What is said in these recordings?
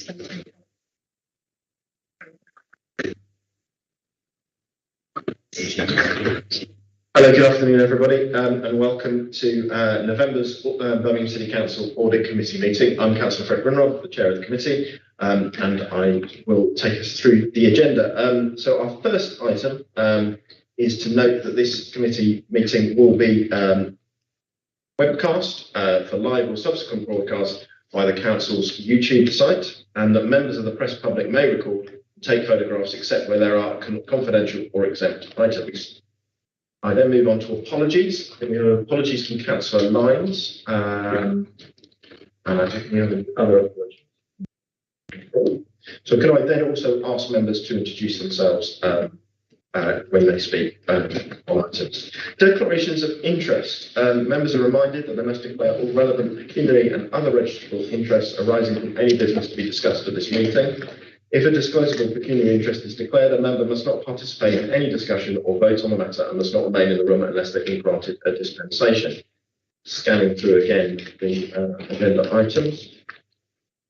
Hello, good afternoon everybody, and welcome to November's Birmingham City Council Audit Committee meeting. I'm Councillor Fred Grunroth, the chair of the committee, and I will take us through the agenda. So our first item is to note that this committee meeting will be webcast for live or subsequent broadcast by the council's YouTube site, and that members of the press public may record and take photographs except where there are confidential or exempt items. I then move on to apologies. I think we have apologies from Councillor Lyons, and I think we have other apologies. So can I then also ask members to introduce themselves when they speak on items. Declarations of interest. Members are reminded that they must declare all relevant pecuniary and other registrable interests arising from any business to be discussed at this meeting. If a disclosable pecuniary interest is declared, a member must not participate in any discussion or vote on the matter and must not remain in the room unless they've been granted a dispensation. Scanning through again the agenda items.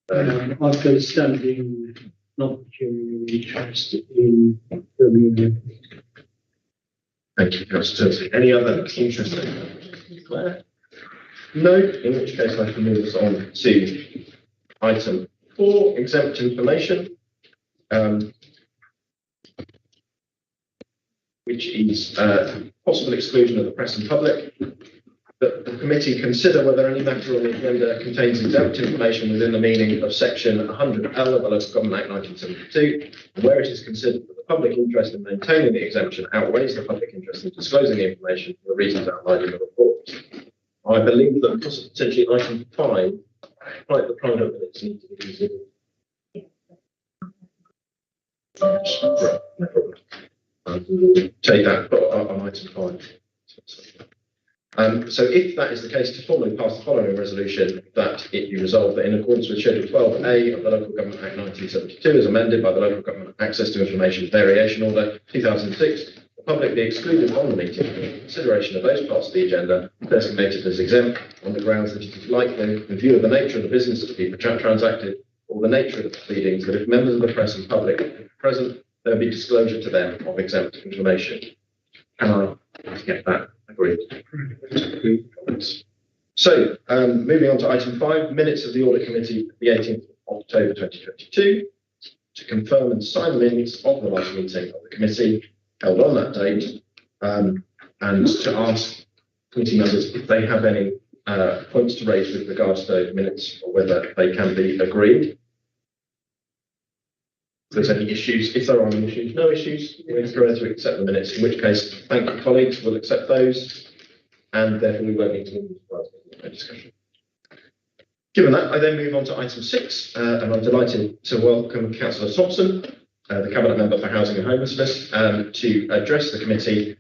I've got a standing non-pecuniary interest in Birmingham. Thank you, Councillor Tilsley. Any other interest to declare? No, in which case I can move us on to item 4, exempt information. Which is possible exclusion of the press and public. That the committee consider whether any matter on the agenda contains exempt information within the meaning of section 100L of the Local Government Act 1972, and where it is considered that the public interest in maintaining the exemption outweighs the public interest in disclosing the information for the reasons outlined in the report. I believe that because of potentially item 5, like the private minutes need to be used. Right, no problem. Take that on item 5. So if that is the case, to formally pass the following resolution, that it be resolved that in accordance with Schedule 12A of the Local Government Act 1972 as amended by the Local Government Access to Information Variation Order 2006, the public be excluded from the meeting in consideration of those parts of the agenda designated as exempt on the grounds that it is likely, in view of the nature of the business to be transacted or the nature of the proceedings, that if members of the press and public are present, there will be disclosure to them of exempt information. Can I get that agreed? So, moving on to item 5, minutes of the Audit Committee, the 18th of October 2022, to confirm and sign the minutes of the last meeting of the committee held on that date, and to ask committee members if they have any points to raise with regards to those minutes or whether they can be agreed. If there's any issues, if there are any issues, no issues, we're going to accept the minutes, in which case, thank you colleagues, we'll accept those, and therefore we won't need to move to the discussion. Given that, I then move on to item 6, and I'm delighted to welcome Councillor Thompson, the Cabinet Member for Housing and Homelessness, to address the committee.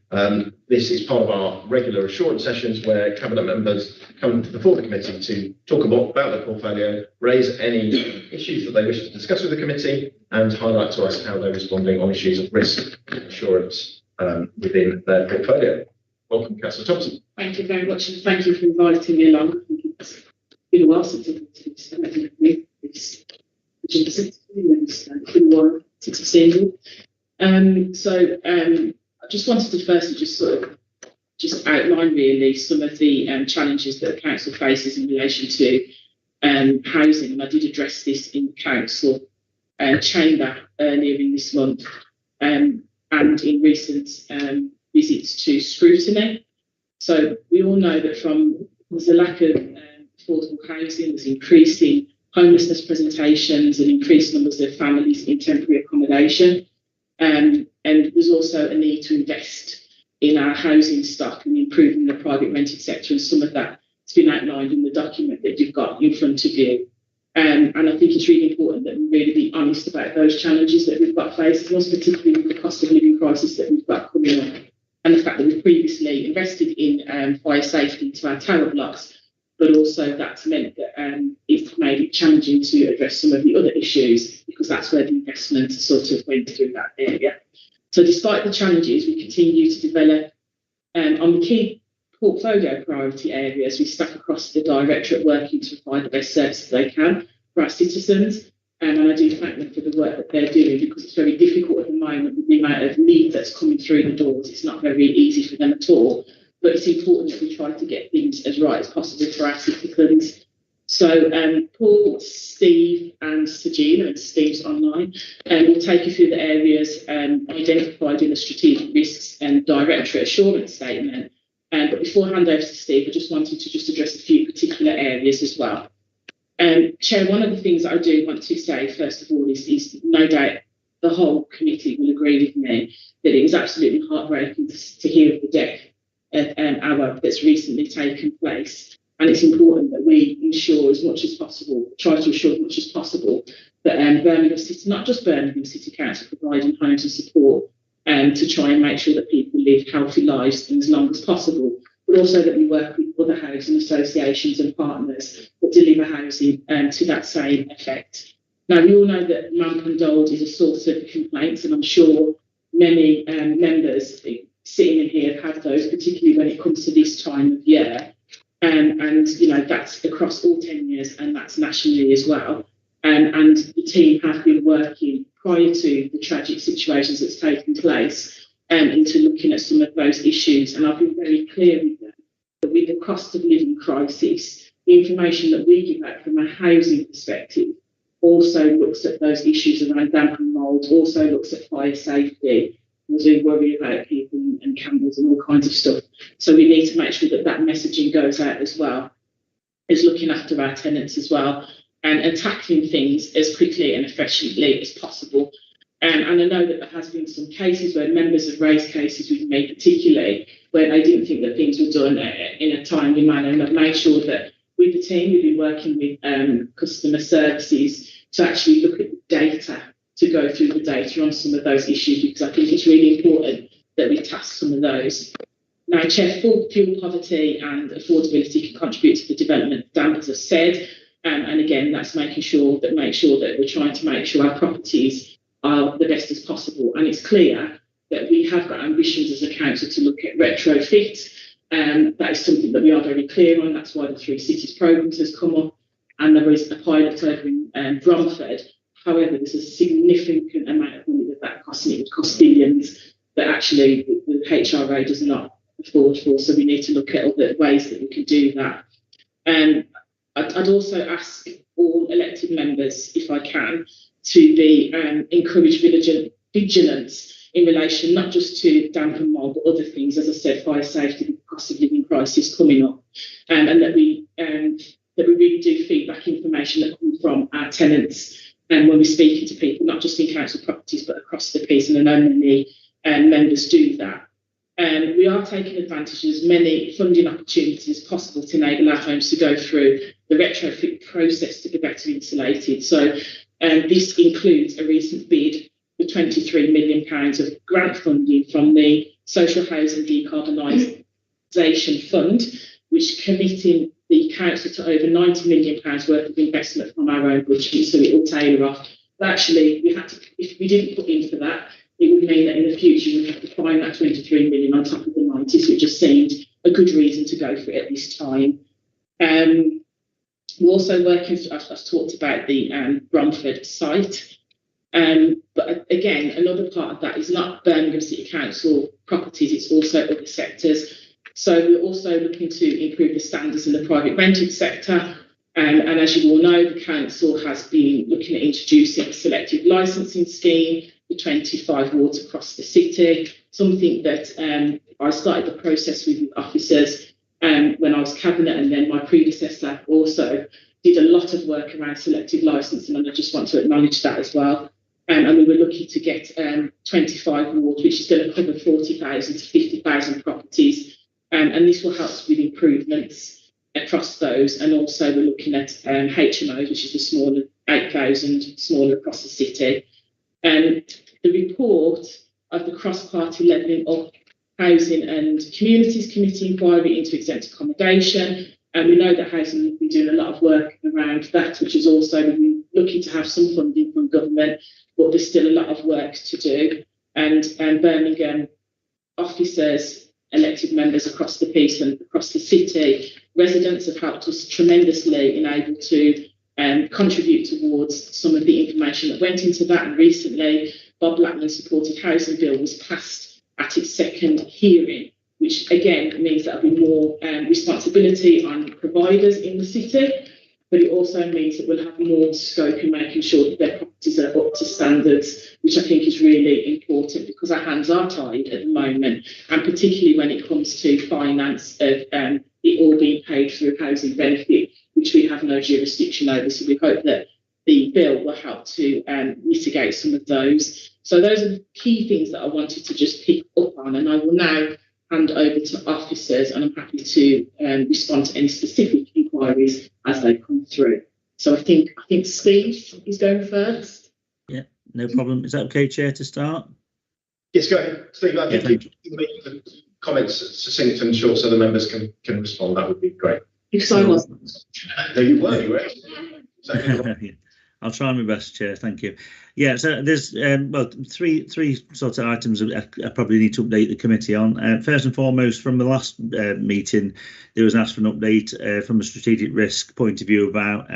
This is part of our regular assurance sessions where Cabinet members come before the committee to talk about their portfolio, raise any issues that they wish to discuss with the committee, and highlight to us how they're responding on issues of risk and assurance within their portfolio. Welcome, Councillor Thompson. Thank you very much, and thank you for inviting me along. It's been a while since I've been to this. It's been a while since I've seen you. I just wanted to firstly just outline really some of the challenges that the council faces in relation to housing, and I did address this in the council chamber earlier in this month, and in recent visits to scrutiny. So we all know that there's a lack of affordable housing, there's increasing homelessness presentations and increased numbers of families in temporary accommodation. And there's also a need to invest in our housing stock and improving the private rented sector, and some of that has been outlined in the document that you've got in front of you. And I think it's really important that we really be honest about those challenges that we've got facing us, particularly with the cost of living crisis that we've got coming up, and the fact that we've previously invested in fire safety into our tower blocks, but also that's meant that it's made it challenging to address some of the other issues, because that's where the investment sort of went through that area. So despite the challenges, we continue to develop on the key portfolio priority areas. We staff across the directorate working to provide the best services they can for our citizens. And I do thank them for the work that they're doing, because it's very difficult at the moment with the amount of need that's coming through the doors. It's not very easy for them at all. But it's important that we try to get things as right as possible for our citizens. So Paul, Steve and Sajina, and Steve's online, will take you through the areas identified in the strategic risks and directorate assurance statement. But before I hand over to Steve, I just wanted to just address a few particular areas as well. Chair, one of the things that I do want to say, first of all, is no doubt the whole committee will agree with me that it was absolutely heartbreaking to hear of the death of our that's recently taken place. And it's important that we ensure as much as possible, try to ensure as much as possible that Birmingham City, not just Birmingham City Council, providing homes and support to try and make sure that people live healthy lives as long as possible, but also that we work with other housing associations and partners that deliver housing to that same effect. Now, we all know that MAMP and DOLD is a source of complaints, and I'm sure many members sitting in here have had those, particularly when it comes to this time of year. And you know, that's across all 10 years, and that's nationally as well. And the team have been working prior to the tragic situations that's taken place into looking at some of those issues. And I've been very clear with them that with the cost of living crisis, the information that we give out from a housing perspective also looks at those issues around damp and mould, also looks at fire safety. We worry about people and cameras and all kinds of stuff. So we need to make sure that that messaging goes out as well, is looking after our tenants as well, and tackling things as quickly and efficiently as possible. And I know that there has been some cases where members have raised cases with me, particularly where they didn't think that things were done in a timely manner. And I've made sure that with the team, we've been working with customer services to actually look at the data, to go through the data on some of those issues, because I think it's really important that we task some of those. Now, Chair, full fuel poverty and affordability can contribute to the development of damp, as I've said. And again, that's making sure that we're trying to make sure our properties are the best as possible. And it's clear that we have got ambitions as a council to look at retrofit. That is something that we are very clear on. That's why the 3 Cities programmes has come up, and there is a pilot over in Bromford. However, there's a significant amount of money that costs, and it would cost billions that actually the HRA does not afford for. So we need to look at other ways that we can do that. I'd also ask all elected members, if I can, to be encourage vigilance in relation not just to damp and mould, but other things, as I said, fire safety, the cost of living crisis coming up, and that we really do feedback information that comes from our tenants. And when we're speaking to people, not just in council properties, but across the piece, and I know many members do that. We are taking advantage of as many funding opportunities as possible to enable our homes to go through the retrofit process to be better insulated. So this includes a recent bid for £23 million of grant funding from the Social Housing Decarbonisation Fund, which committing the council to over £90 million worth of investment from our own budget, so it will tailor off. But actually, if we didn't put in for that, it would mean that in the future we'd have to find that 23 million on top of the 90, so it just seemed a good reason to go for it at this time. We're also working, I've talked about the Bromford site, but again, another part of that is not Birmingham City Council properties, it's also other sectors. So we're also looking to improve the standards in the private rented sector. And as you all know, the council has been looking at introducing a selective licensing scheme for 25 wards across the city, something that I started the process with officers when I was cabinet, and then my predecessor also did a lot of work around selective licensing, and I just want to acknowledge that as well. And we were looking to get 25 wards, which is going to cover 40,000 to 50,000 properties. And this will help with improvements across those. And also we're looking at HMOs, which is the smaller, 8,000 smaller across the city. The report of the cross-party levelling up housing and communities committee inquiry into exempt accommodation. And we know that housing has been doing a lot of work around that, which is also been looking to have some funding from government, but there's still a lot of work to do. And Birmingham officers, elected members across the piece and across the city, residents have helped us tremendously in able to contribute towards some of the information that went into that. And recently, Bob Blackman's supported housing bill was passed at its second hearing, which again means that there'll be more responsibility on providers in the city, but it also means that we'll have more scope in making sure that their properties are up to standards, which I think is really important because our hands are tied at the moment, and particularly when it comes to finance of it all being paid through housing benefit, which we have no jurisdiction over. So we hope that the bill will help to mitigate some of those. So those are the key things that I wanted to just pick up on, and I will now hand over to officers, and I'm happy to respond to any specific inquiries as they come through. So I think Steve is going first. Yeah, no problem. Is that okay, Chair, to start? Yes, go ahead, Steve. I think you can make the comments succinct and short so the members can respond. That would be great. If so was. No, you were. I'll try my best, Chair. Thank you. Yeah, so there's well three sort of items I probably need to update the committee on. First and foremost, from the last meeting, there was asked for an update from a strategic risk point of view about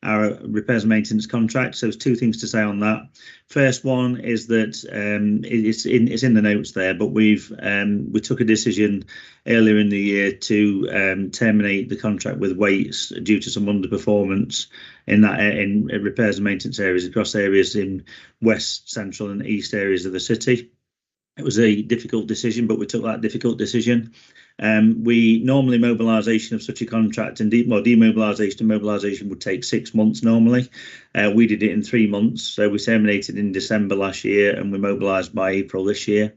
our repairs and maintenance contract. So there's two things to say on that. First one is that it's in the notes there, but we took a decision earlier in the year to terminate the contract with Waits due to some underperformance in repairs and maintenance areas across areas in west, central and east areas of the city. It was a difficult decision, but we took that difficult decision. We normally mobilisation of such a contract and demobilisation and mobilisation would take 6 months normally. We did it in 3 months, so we terminated in December last year and we mobilised by April this year.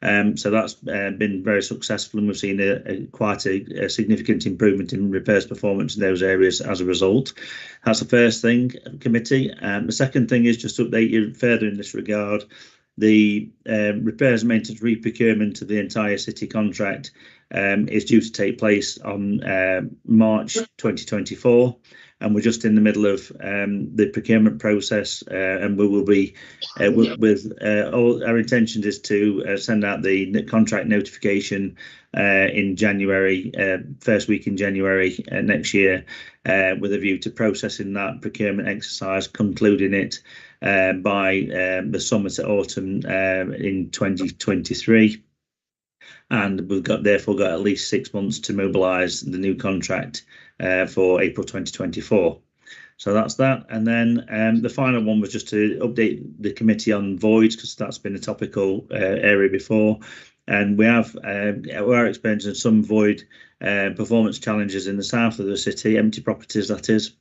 So that's been very successful, and we've seen quite a significant improvement in repairs performance in those areas as a result. That's the first thing, committee. The second thing is just to update you further in this regard. The repairs and maintenance re-procurement of the entire city contract is due to take place on March 2024, and we're just in the middle of the procurement process, and we will be all our intention is to send out the contract notification in January, first week in January next year, with a view to processing that procurement exercise, concluding it by the summer to autumn in 2023. And we've therefore got at least 6 months to mobilise the new contract for April 2024. So that's that. And then the final one was just to update the committee on voids, because that's been a topical area before. And we are experiencing some void performance challenges in the south of the city, empty properties that is.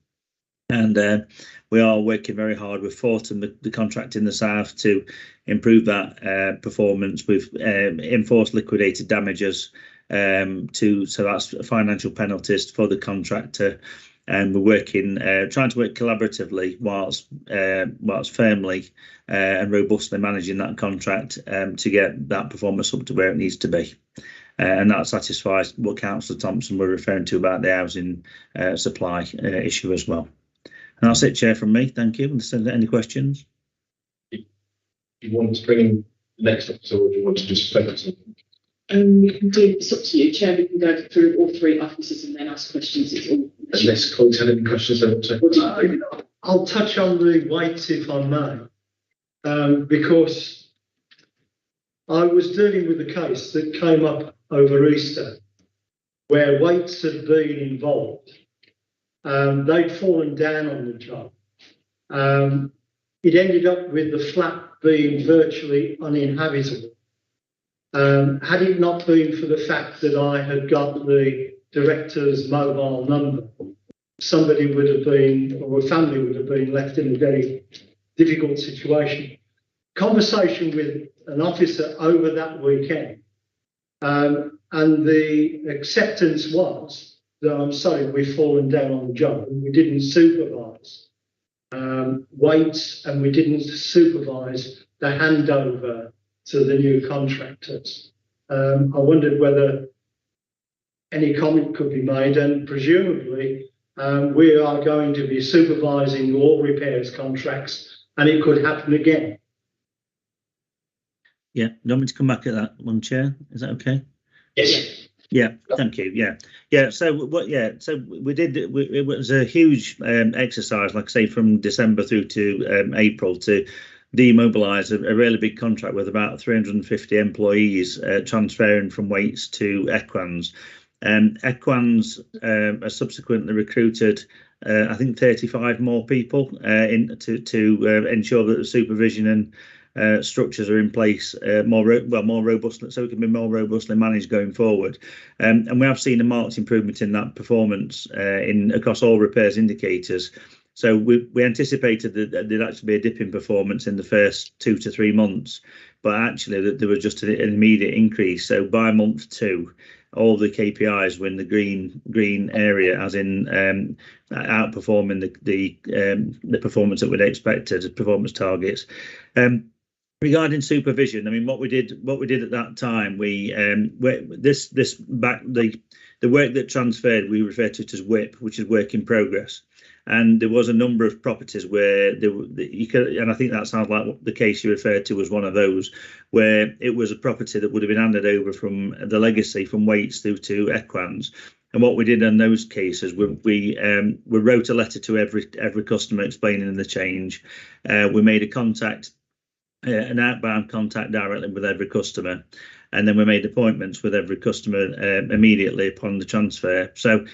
And we are working very hard with Fortum, the contract in the south, to improve that performance with enforced liquidated damages. So that's financial penalties for the contractor, and we're working, trying to work collaboratively whilst firmly and robustly managing that contract to get that performance up to where it needs to be. And that satisfies what Councillor Thompson were referring to about the housing supply issue as well. And that's it, Chair, from me. Thank you. Is there any questions? Do you want to bring in the next officer, or do you want to just focus on? We can do, it's up to you, Chair. We can go through all three officers and then ask questions. It's all. Unless colleagues had any questions, they want to. I'll touch on the Waits if I may, because I was dealing with a case that came up over Easter where Waits had been involved. They'd fallen down on the job. It ended up with the flat being virtually uninhabitable. Had it not been for the fact that I had got the director's mobile number, somebody would have been, or a family would have been left in a very difficult situation. Conversation with an officer over that weekend, and the acceptance was that, I'm sorry, we've fallen down on the job, and we didn't supervise Waits, and we didn't supervise the handover to the new contractors. I wondered whether any comment could be made, and presumably we are going to be supervising all repairs contracts, and it could happen again. Yeah, you want me to come back at that one, Chair? Is that okay? Yes. Yeah, thank you. Yeah. So what? Yeah. So we did. It was a huge exercise, like I say, from December through to April to demobilise a really big contract with about 350 employees transferring from Waits to Equans. Equans has subsequently recruited, I think, 35 more people to ensure that the supervision and structures are in place more robustly, so it can be more robustly managed going forward. And we have seen a marked improvement in that performance across all repairs indicators. So we anticipated that there'd actually be a dip in performance in the first 2 to 3 months, but actually that there was just an immediate increase. So by month 2, all the KPIs were in the green area, as in outperforming the performance that we'd expected, performance targets. Regarding supervision, I mean, what we did at that time, the work that transferred, we refer to it as WIP, which is work in progress. And there was a number of properties where and I think that sounds like the case you referred to was one of those, where it was a property that would have been handed over from the legacy from Waits through to Equans. And what we did in those cases, we wrote a letter to every customer explaining the change. We made an outbound contact directly with every customer, and then we made appointments with every customer immediately upon the transfer. So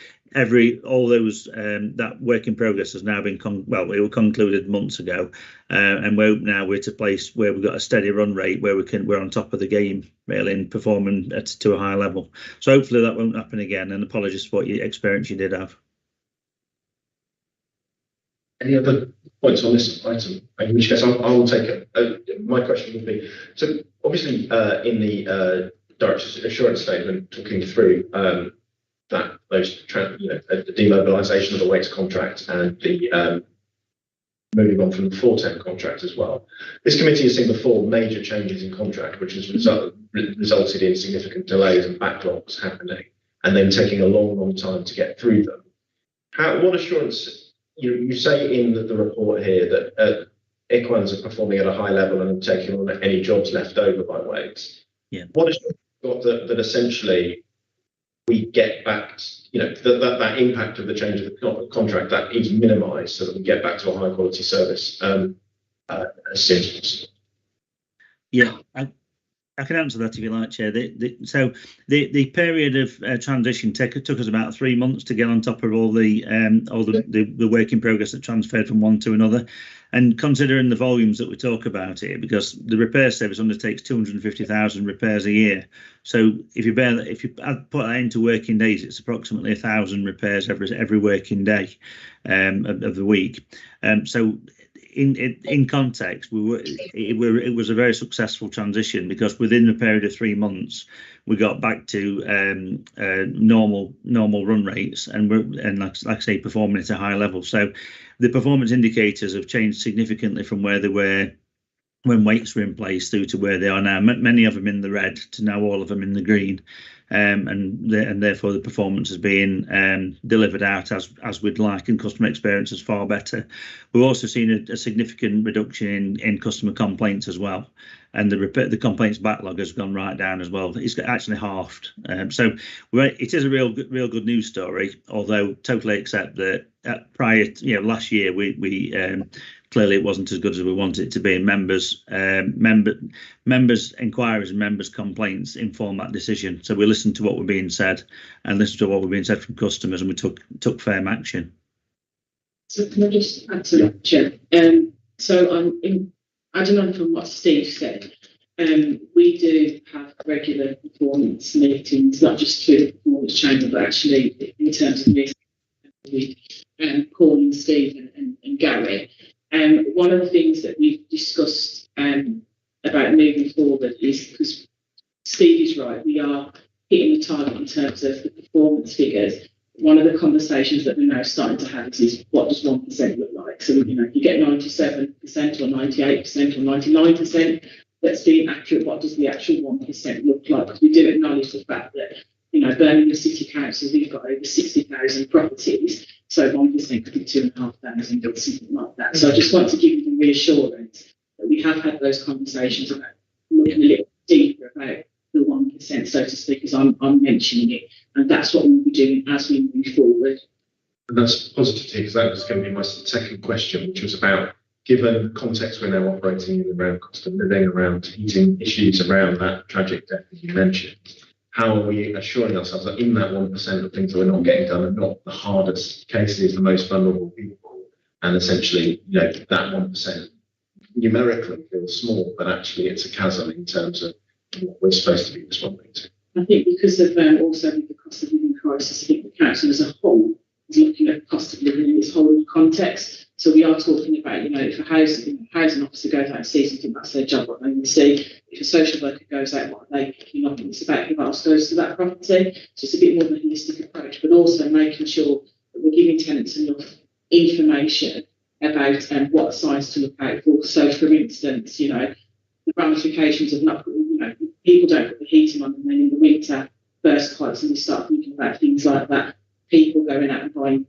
all those that work in progress has now been it was concluded months ago, and we're to a place where we've got a steady run rate where we're on top of the game really and performing to a high level. So hopefully that won't happen again, and apologies for what experience you did have. Any other points on this item? In which case, I will take it. My question would be, so obviously in the director's assurance statement, talking through the demobilisation of the Waits contract and the moving on from the 410 contract as well. This committee has seen before major changes in contract, which has resulted in significant delays and backlogs happening, and then taking a long time to get through them. What assurance? You say in the report here that Equans are performing at a high level and taking on any jobs left over by Waits. Yeah. What is that essentially we get back, that impact of the change of the contract that is minimised so that we get back to a high quality service as soon as possible? Yeah. I can answer that if you like, Chair. So the period of transition took us about 3 months to get on top of all the work in progress that transferred from one to another. And considering the volumes that we talk about here, because the repair service undertakes 250,000 repairs a year. So if you put that into working days, it's approximately 1,000 repairs every working day of the week. So in context, it was a very successful transition, because within a period of 3 months we got back to normal run rates, and like I say, performing at a high level. So the performance indicators have changed significantly from where they were when Waits were in place through to where they are now. Many of them in the red to now all of them in the green. And therefore the performance is being delivered out as we'd like, and customer experience is far better. We've also seen a significant reduction in customer complaints as well, and the complaints backlog has gone right down as well. It's actually halved. So it is a real good news story, although totally accept that prior to, last year we clearly it wasn't as good as we wanted it to be. Members' inquiries and members' complaints inform that decision. So we listened to what was being said and listened to what was being said from customers, and we took firm action. So can I just add to that, Chair? So I'm adding on from what Steve said. We do have regular performance meetings, not just through the performance chamber, but actually in terms of meetings with Paul and Steve and Gary. One of the things that we've discussed about moving forward is, because Steve is right, we are hitting the target in terms of the performance figures. One of the conversations that we're now starting to have is what does 1% look like? So, if you get 97% or 98% or 99%, that's being accurate. What does the actual 1% look like? Because we do acknowledge the fact that, Birmingham City Council, we've got over 60,000 properties. So 1% could be 2,500 or something like that. So I just want to give you the reassurance that we have had those conversations about looking a little deeper about the 1%. consent, so to speak, as I'm mentioning it, and that's what we'll be doing as we move forward. And that's positive, because that was going to be my second question, which was about, given the context we're now operating in around cost of living, around heating issues, around that tragic death that you mentioned, how are we assuring ourselves that in that 1% of things that we're not getting done are not the hardest cases, the most vulnerable people, and essentially, that 1% numerically feels small, but actually it's a chasm in terms of what we're supposed to be responding to. I think because of also with the cost of living crisis, I think the council as a whole is looking at the cost of living in its whole context. So we are talking about, if a housing officer goes out and sees something, that's their job, what they can see. If a social worker goes out, what are they picking up? It's about who else goes to that property. So it's a bit more of a holistic approach, but also making sure that we're giving tenants enough information about what signs to look out for. So, for instance, the ramifications of not putting, people don't put the heating on, and then in the winter, burst pipes, and we start thinking about things like that. People going out and buying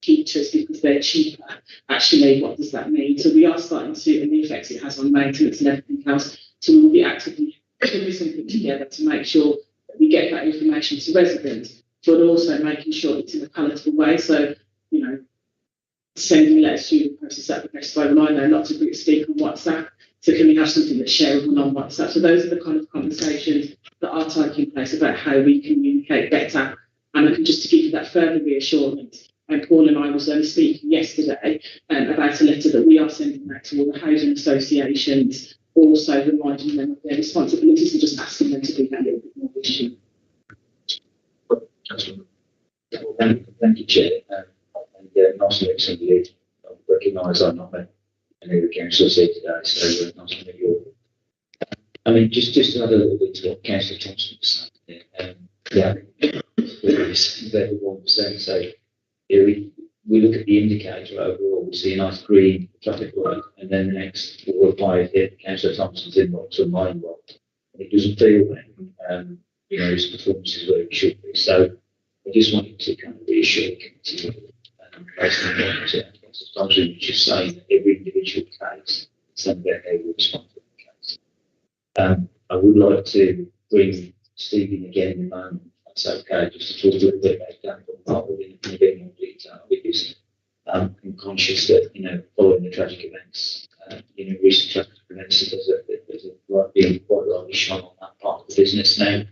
heaters because they're cheaper. Actually, what does that mean? So we are starting to, and the effects it has on maintenance and everything else. So we'll be actively putting something together to make sure that we get that information to residents, but also making sure it's in a palatable way. So, sending letters through the process, that the best way. And I know lots of groups speak on WhatsApp. So can we have something that's shareable on WhatsApp? So those are the kind of conversations that are taking place about how we communicate better. And just to give you that further reassurance, and Paul and I was only speaking yesterday about a letter that we are sending out to all the housing associations, also reminding them of their responsibilities and just asking them to do that a little bit more this year. Thank you, Chair. And nice to meet some of you. I recognise I'm not a new councillor here today, so nice to meet you all. I mean, just another little bit to what Councillor Thompson was saying. Very 1%. So we look at the indicator overall, we see a nice green traffic light, and then the next 4 or 5 hit Councillor Thompson's inbox or my inbox. And it doesn't feel then, his performance is where it should be. So I just wanted to kind of reassure the committee, based on what Councillor Thompson was just saying, that every individual case, some of their will respond to the case. I would like to bring Steve in again in a moment. That's okay, just to talk a little bit about that, but in a bit more detail, because I'm conscious that, following the tragic events, recent tragic events, there's a lot being quite rightly shone on that part of the business now.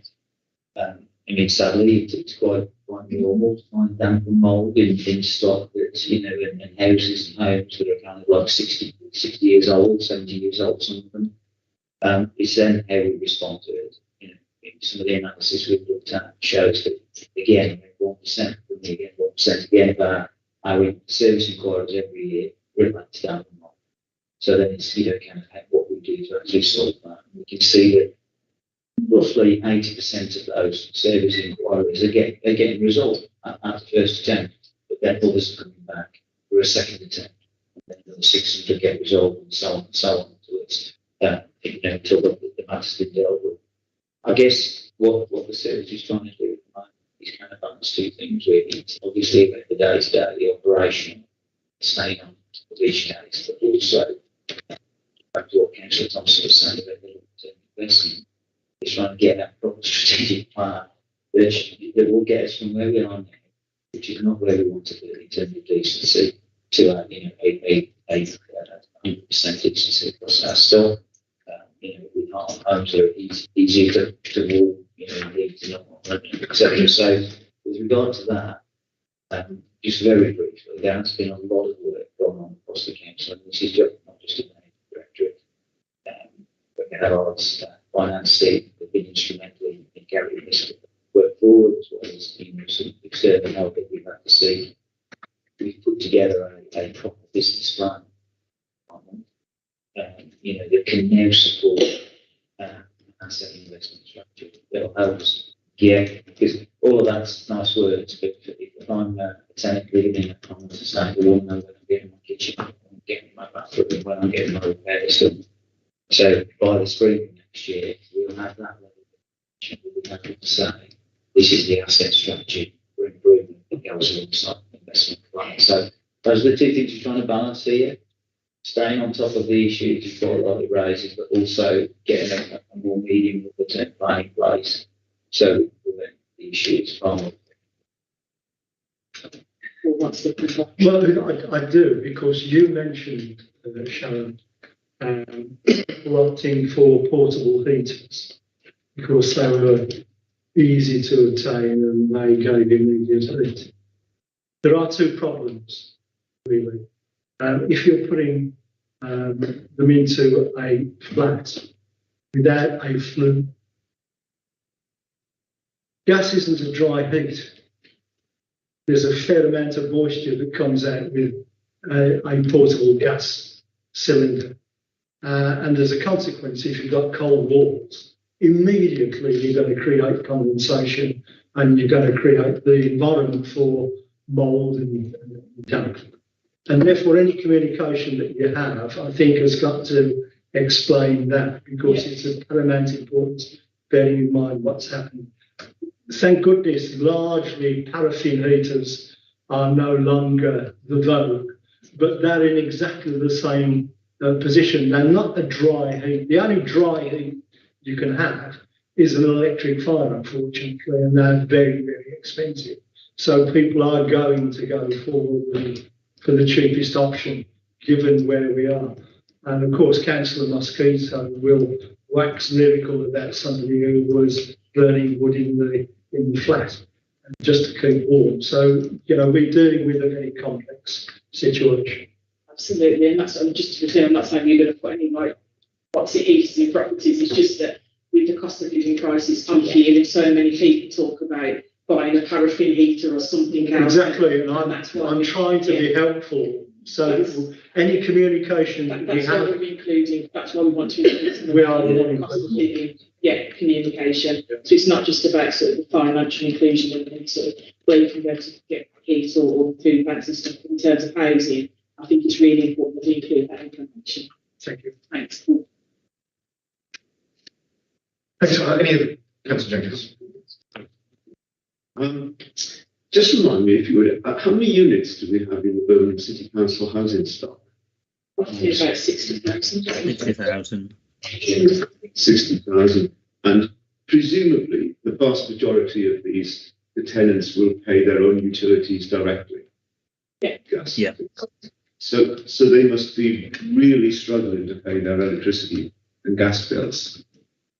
Sadly, it's quite normal to find damp and mould in stock that's, in houses and homes that are kind of like 60 years old, 70 years old, some of them. It's then how we respond to it. Some of the analysis we've looked at shows that, again, 1% from me, again, 1% again about our service inquiries every year relate to damp and mould. So then it's, kind of what we do to actually solve that. We can see that roughly 80% of those service inquiries are getting resolved at the first attempt, but then others are coming back for a second attempt, and then another 600 get resolved, and so on and so on until the matter's been dealt with. I guess what the service is trying to do at the moment is kind of balance two things really. It's obviously about the day-to-day, the operation, staying on each case, but also back to what Councillor Thompson was saying about the long-term investment. Is trying to get that proper strategic plan that will get us from where we are now, which is not where we want to be in terms of decency, to a 100% decency across our stock. With our homes that are easier to walk, leads etc. So, with regard to that, just very briefly, there has been a lot of work going on across the council, and this is not just a management directorate, but we have our finance team have been instrumental in carrying this work forward, as well as some external help that we've had to see. We've put together a proper business plan, that can now support asset investment strategy. That'll help us, because all of that's nice words, but if I'm a tenant living in a common society, I want to know when I'm getting my kitchen, when I'm getting my bathroom, when I'm getting my repairs done. So by the spring next year, we'll have that level of information. We'll be able to say, this is the asset strategy for improvement that goes alongside the investment plan. So those are the two things we're trying to balance here. staying on top of the issues you've got a lot of raises, but also getting a more medium term plan in place so we prevent the issues from. Well, I do, because you mentioned, Sharon, opting for portable heaters because they were easy to obtain and they gave immediate heat. There are two problems, really. If you're putting them into a flat without a flue, gas isn't a dry heat. There's a fair amount of moisture that comes out with a portable gas cylinder. And as a consequence, if you've got cold walls, immediately you're going to create condensation and you're going to create the environment for mould and damp. And therefore, any communication that you have, I think, has got to explain that, because it's of paramount importance, bearing in mind what's happened. Thank goodness, largely paraffin heaters are no longer the vogue, but they're in exactly the same position. They're not a dry heat. The only dry heat you can have is an electric fire, unfortunately, and they're very, very expensive. So people are going to go forward for the cheapest option, given where we are. And of course, Councillor Mosquito will wax lyrical about somebody who was burning wood in the flat just to keep warm. So, you know, we're dealing with a very complex situation. Absolutely, and that's just to be clear, I'm not saying you're going to put any like what's it heaters in properties. It's just that with the cost of living crisis, I'm feeling so many people talk about buying a paraffin heater or something else. Exactly, and I'm trying to be helpful. So any communication that we have, that's why we want to include we are cost of living, communication. So it's not just about sort of the financial inclusion and sort of where you can go to get heat or food banks and stuff in terms of housing. I think it's really important to include that information. Thank you. Thanks. Thanks. Any other Councillor Jenkins? Just remind me, if you would, how many units do we have in the Birmingham City Council housing stock? Roughly about 60,000. 60,000. 60,000. And presumably, the vast majority of these, the tenants will pay their own utilities directly. Yeah. Gas. Yeah. So they must be really struggling to pay their electricity and gas bills.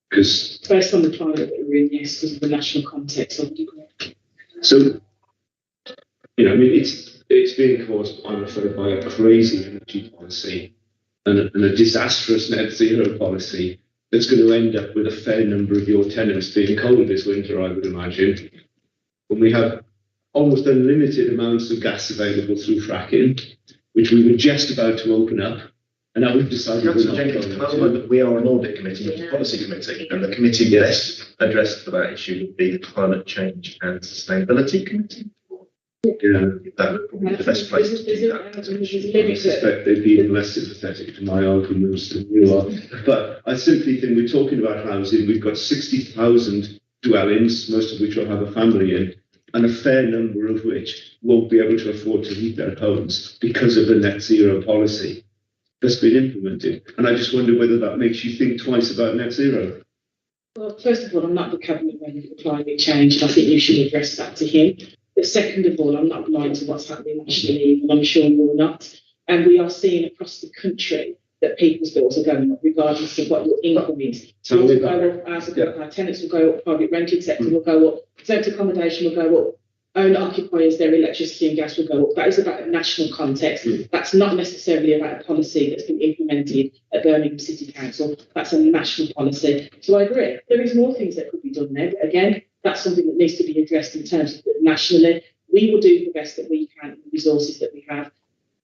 Because based on the climate that we're in, yes, because of the national context, I would agree. So, you know, I mean, it's being caused, I'm afraid, by a crazy energy policy and a disastrous net zero policy that's going to end up with a fair number of your tenants being cold this winter, I would imagine. When we have almost unlimited amounts of gas available through fracking, which we were just about to open up, and now we've decided Councillor Jenkins, can I remind that we are an audit committee, not a policy committee, and the committee best addressed for that issue would be the Climate Change and Sustainability Committee. Yeah. That would probably be the best place to do that. I suspect they'd be even less sympathetic to my arguments than you are. But I simply think we're talking about housing. We've got 60,000 dwellings, most of which will have a family in, and a fair number of which won't be able to afford to heat their homes because of the net zero policy that's been implemented. And I just wonder whether that makes you think twice about net zero. Well, first of all, I'm not the cabinet member for climate change, and I think you should address that to him. But second of all, I'm not blind to what's happening nationally, and I'm sure you're not. And we are seeing across the country that people's bills are going up, regardless of what your income is. Bills will go up, ours will go up, our tenants will go up, private rented sector will go up, exempt accommodation will go up, owner occupiers, their electricity and gas will go up. That is about a national context. That's not necessarily about a policy that's been implemented at Birmingham City Council. That's a national policy. So I agree. There is more things that could be done there. But again, that's something that needs to be addressed in terms of nationally. We will do the best that we can with the resources that we have.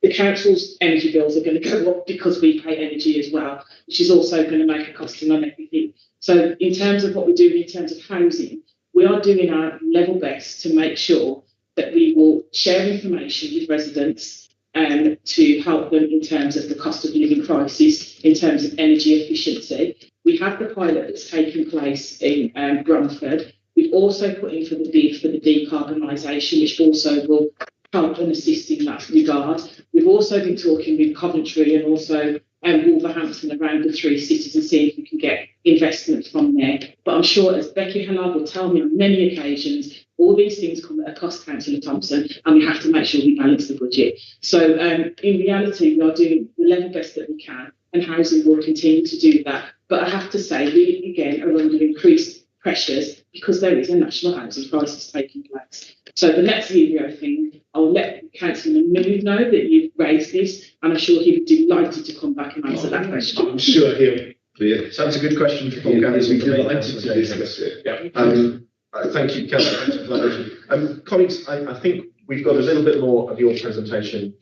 The council's energy bills are going to go up because we pay energy as well, which is also going to make a costing on everything. So in terms of what we're doing in terms of housing, we are doing our level best to make sure that we will share information with residents to help them in terms of the cost of living crisis, in terms of energy efficiency. We have the pilot that's taking place in Bromford. We've also put in for the bid for the decarbonisation, which also will help and assist in that regard. We've also been talking with Coventry and also Wolverhampton around the three cities and seeing if we can get investment from there. But I'm sure, as Becky Hallard will tell me on many occasions, all these things come at a cost, Councillor Thompson, and we have to make sure we balance the budget. So in reality, we are doing the level best that we can, and housing will continue to do that. But I have to say, we again are under increased pressures because there is a national housing crisis taking place. So the next video thing, I'll let Councillor Manood know that you've raised this, and I'm sure he'd be delighted to come back and answer that question. I'm sure he'll. Yeah, so that's a good question for Councillor. Councillor. Thank you, Councillor. Colleagues, I think we've got a little bit more of your presentation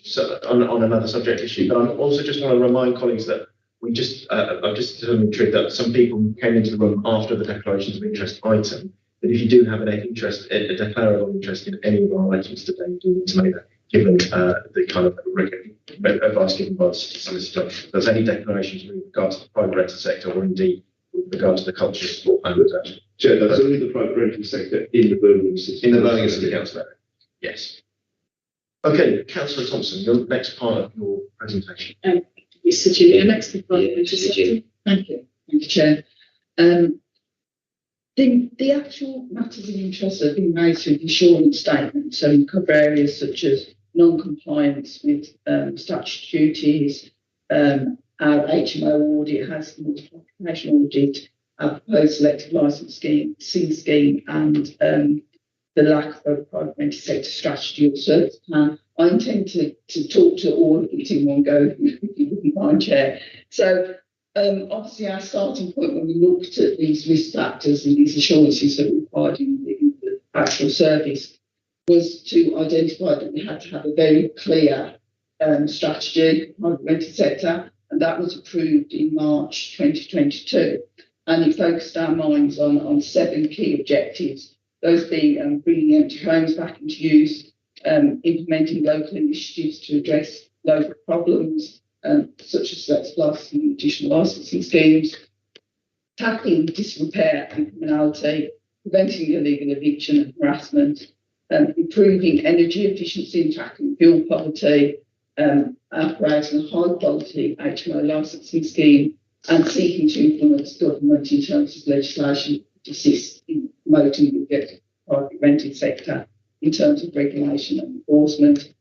on another subject issue, but I also just want to remind colleagues that I've just determined that some people came into the room after the declarations of interest item. That if you do have an interest, a declarable interest in any of our items today, you do need to make that, given the kind of advice given by the solicitor. If there's any declarations with regard to the private rented sector, or indeed with regard to the culture sport and that. Chair, that's only the private rental sector in the Birmingham City. In the Birmingham City Council area. Yes. Okay, Councillor Thompson, your next part of your presentation. Mr. Julia, next to Thank you, Chair. The actual matters of interest have been raised through the assurance statement, so we cover areas such as non-compliance with statutory duties, our HMO audit, housing multiplication audit, our proposed selective licence scheme, and the lack of a private rented sector strategy or service plan. I intend to talk to all of it in one go, if you wouldn't mind, Chair. So obviously our starting point when we looked at these risk factors and these assurances that were required in the actual service was to identify that we had to have a very clear strategy for the rented sector, and that was approved in March 2022. And it focused our minds on 7 key objectives, those being bringing empty homes back into use, implementing local initiatives to address local problems, such as licensing, additional licensing schemes, tackling disrepair and criminality, preventing illegal eviction and harassment, improving energy efficiency and tackling fuel poverty, operating a high quality HMO licensing scheme, and seeking to influence government in terms of legislation to assist in promoting the private rented sector in terms of regulation and enforcement.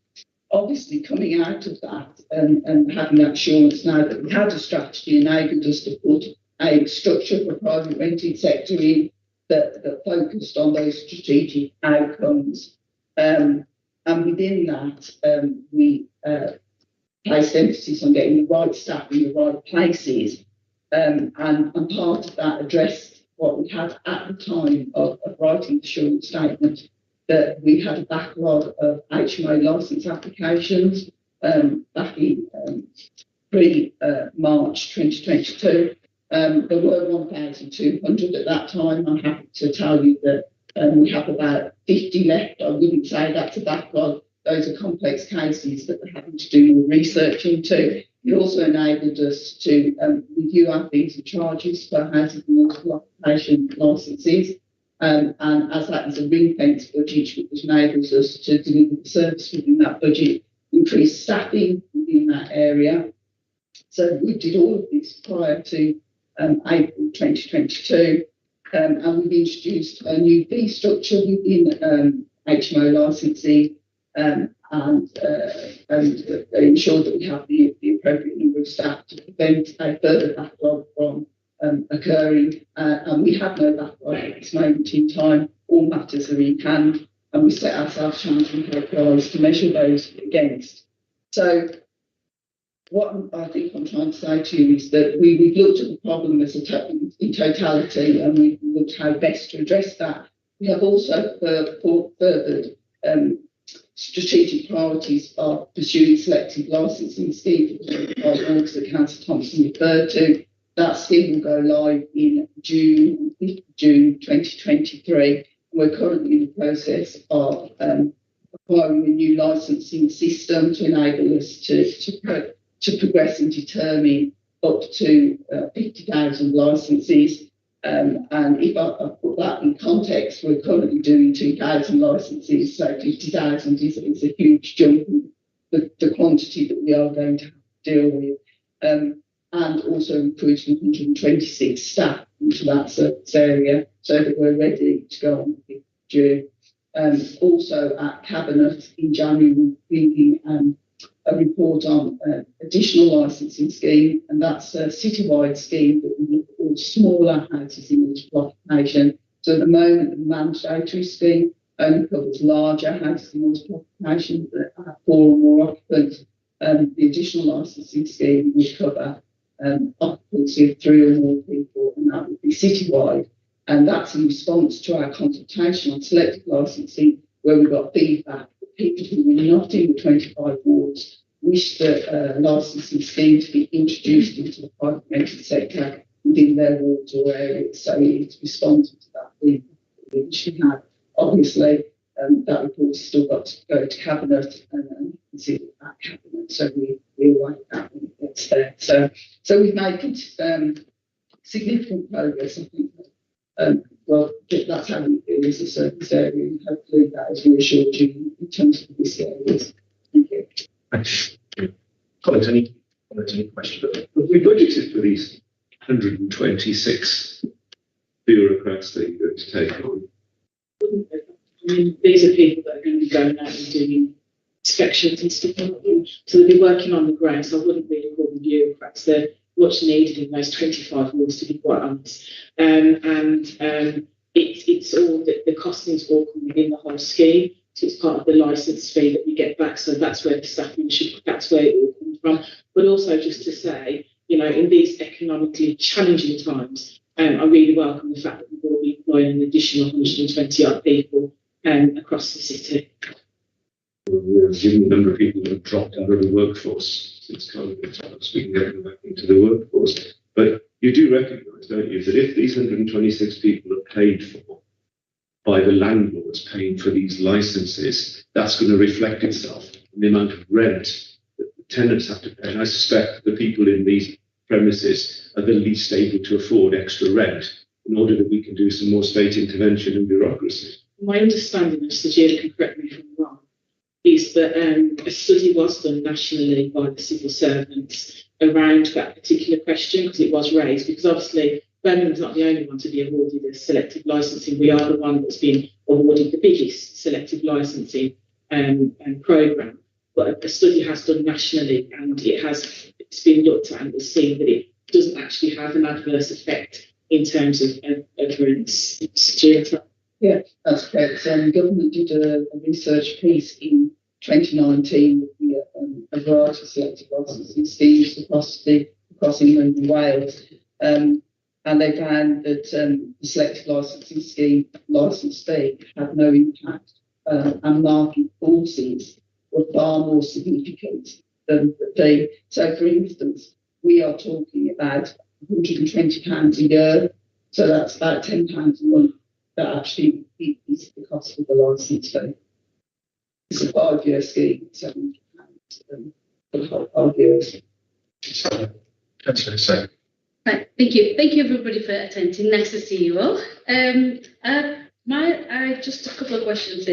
Obviously, coming out of that and having that assurance now that we had a strategy enabled us to put a structure for private rented sector in that focused on those strategic outcomes. And within that, we placed emphasis on getting the right staff in the right places. And part of that addressed what we had at the time of writing the assurance statement, that we had a backlog of HMO licence applications back in pre-March 2022. There were 1,200 at that time. I'm happy to tell you that we have about 50 left. I wouldn't say that's a backlog. Those are complex cases that we're having to do more research into. It also enabled us to review our fees and charges for housing and multiple occupation licences. And as that is a ring-fence budget, which enables us to deliver the service within that budget, increase staffing within that area. So we did all of this prior to April 2022, and we've introduced a new fee structure within HMO licensing and ensure that we have the appropriate number of staff to prevent a further backlog from occurring. And we have no backlog at this moment in time. All matters are in hand, and we set ourselves challenging KPIs to measure those against. So what I think I'm trying to say to you is that we've looked at the problem as in totality, and we've looked how best to address that. We have also furthered strategic priorities are pursuing selective licensing scheme that Councillor Thompson referred to. That scheme will go live in June 2023. We're currently in the process of acquiring a new licensing system to enable us to progress and determine up to 50,000 licences. And if I put that in context, we're currently doing 2,000 licenses, so 50,000 is a huge jump in the quantity that we are going to have to deal with. And also recruiting 126 staff into that service area so that we're ready to go on with June. Also at Cabinet in January, we're bringing a report on additional licensing scheme, and that's a citywide scheme that we look at all smaller houses in multiple occupation. So at the moment, the mandatory scheme only covers larger houses in multiple occupation that have 4 or more occupants. The additional licensing scheme would cover occupancy of 3 or more people, and that would be citywide. And that's in response to our consultation on selective licensing, where we got feedback that people who were not in the 25 wards wish the licensing scheme to be introduced into the private rented sector within their wards or areas. So it's responding to that feedback that we initially had. Obviously, that report has still got to go to Cabinet and consider at Cabinet. So we await that when it gets there. So we've made significant progress, I think. Well, that's how we feel as a service area, and hopefully that has reassured you in terms of this area. Thank you. Thanks. Colleagues, any questions? We budgeted for these 126 bureaucrats that you're going to take on. I mean, these are people that are going to be going out and doing inspections and stuff like that. So they'll be working on the ground. So I wouldn't really call them bureaucrats. They're much needed in those 25 wards, to be quite honest. It's all the costings all come within the whole scheme. So it's part of the licence fee that we get back. So that's where the staffing should, that's where it all comes from. But also just to say, you know, in these economically challenging times, I really welcome the fact that we've all been employing an additional 120 odd people across the city. Given the number of people that have dropped out of the workforce since COVID, we can get them back into the workforce. But you do recognise, don't you, that if these 126 people are paid for by the landlords paying for these licenses, that's going to reflect itself in the amount of rent that the tenants have to pay. And I suspect the people in these premises are the least able to afford extra rent in order that we can do some more state intervention and bureaucracy. My understanding, of Sajid can correct me if I'm wrong, is that a study was done nationally by the civil servants around that particular question, because it was raised, because obviously Birmingham's not the only one to be awarded a selective licensing. We are the one that's been awarded the biggest selective licensing programme. But a study has done nationally, and it's been looked at and it's seen that it doesn't actually have an adverse effect in terms of rents. Yeah, that's correct. The government did a research piece in 2019 looking at a variety of selective licensing schemes across England and Wales. And they found that the selective licensing scheme licence fee had no impact, and market forces were far more significant than the fee. So, for instance, we are talking about £120 a year, so that's about £10 a month. That actually is the cost of the licence fee. It's a 5-year scheme, £700 for the whole 5 years. That's what I say. Right, thank you. Thank you everybody for attending. Nice to see you all. I just a couple of questions.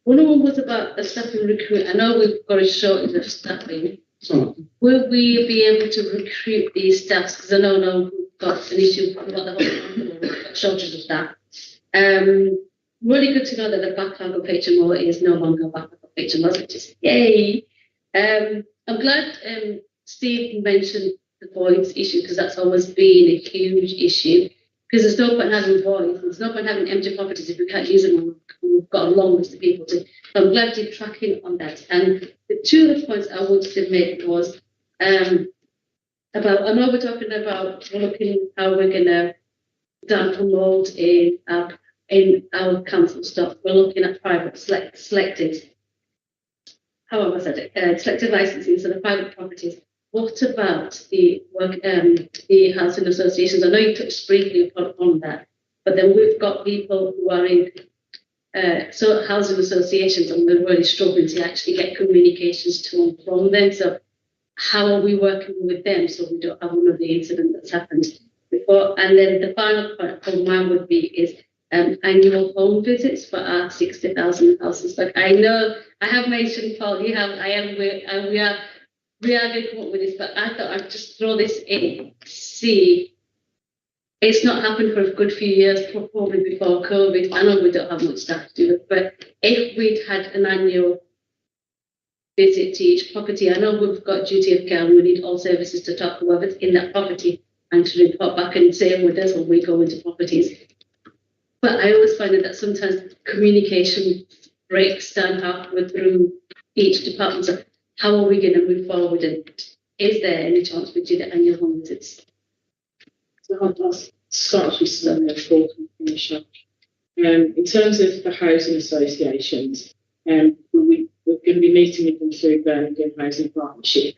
One of them was about the staffing recruit. I know we've got a shortage of staffing. Will we be able to recruit these staffs? Because I know now we've got an issue with the shortage of staff. Really good to know that the backlog of HMO is no longer a backlog of HMOs, which is yay. I'm glad Steve mentioned the voids issue, because that's always been a huge issue. Because there's no point having voids, there's no point having empty properties if we can't use them and we've got a long list of people to. So I'm glad you're tracking on that. And the two of the points I wanted to make was about, I know we're talking about looking how we're going to dampen mold in our council stuff. We're looking at private selected. How have I said it? Selected licensing, so the private properties. What about the the housing associations? I know you touched briefly upon that, but then we've got people who are in housing associations, and we're really struggling to actually get communications to and from them. So how are we working with them so we don't have one of the incidents that's happened with report. And then the final point for mine would be is annual home visits for our 60,000 houses. Like I know I have mentioned, Paul, you have, I am, we are going to come up with this, but I thought I'd just throw this in, see. It's not happened for a good few years, probably before COVID. I know we don't have much staff to do it, but if we'd had an annual visit to each property, I know we've got duty of care and we need all services to talk to whoever's in that property and to report back and say with us when we go into properties. But I always find that sometimes communication breaks down halfway through each department. So how are we going to move forward? And is there any chance we do the annual home visits? So I'll start with some before we finish up. In terms of the housing associations, we're going to be meeting with them through Birmingham Housing Partnership.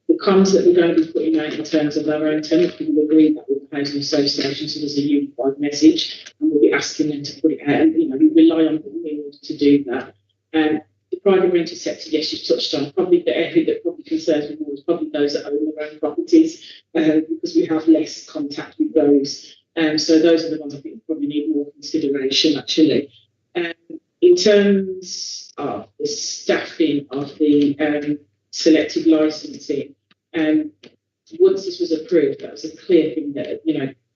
The comms that we're going to be putting out in terms of our own tenant, we will agree that with the housing association, so there's a unified message, and we'll be asking them to put it out. And we rely on them in order to do that. The private rented sector, yes, you've touched on. Probably the area that probably concerns me more is probably those that own their own properties, because we have less contact with those. So those are the ones I think probably need more consideration, actually. In terms of the staffing of the selective licensing, once this was approved, that was a clear thing that,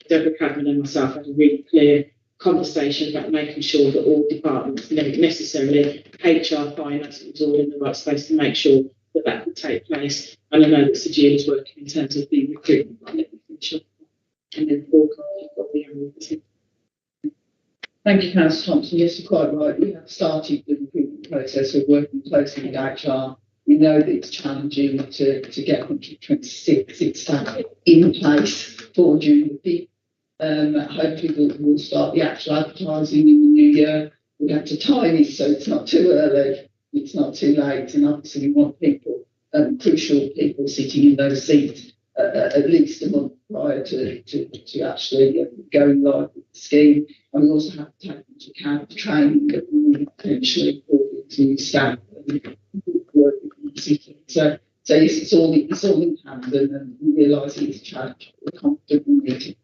Deborah Cadman and myself had a really clear conversation about making sure that all departments, necessarily HR, finance, was all in the right space to make sure that that could take place. And I know that Sajid is working in terms of the recruitment on everything. And then Paul, you've got the annual visit. Thank you, Councillor Thompson. Yes, you're quite right. We have started the recruitment process of working closely with HR. We know that it's challenging to get 126 staff in place for during the peak. Hopefully we'll start the actual advertising in the new year. We have to time it so it's not too early, it's not too late, and obviously we want people, crucial people sitting in those seats at least a month prior to actually going live with the scheme. And we also have to take into account the training that we need potentially for the staff and work with the city. So yes, it's all in hand, and we realise it's a challenge. We're confident we need it.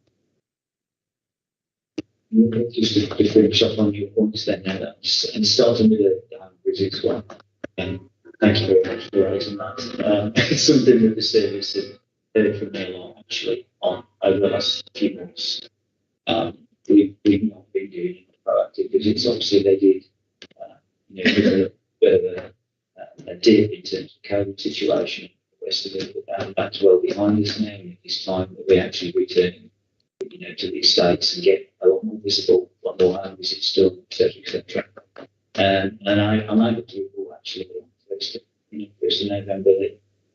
Just to finish up on your points then, and starting with the visits one, and thank you very much for raising that. It's something that the service have heard from me a lot actually on over the last few months. We've not been doing proactive visits. Obviously, they did, with a bit of a dip in terms of COVID situation, the rest of it, but that's well behind us now. It's time that we actually return, to the estates and get a lot more visible, a lot more home visits done, etc. And I'm able to report actually on the 1st of November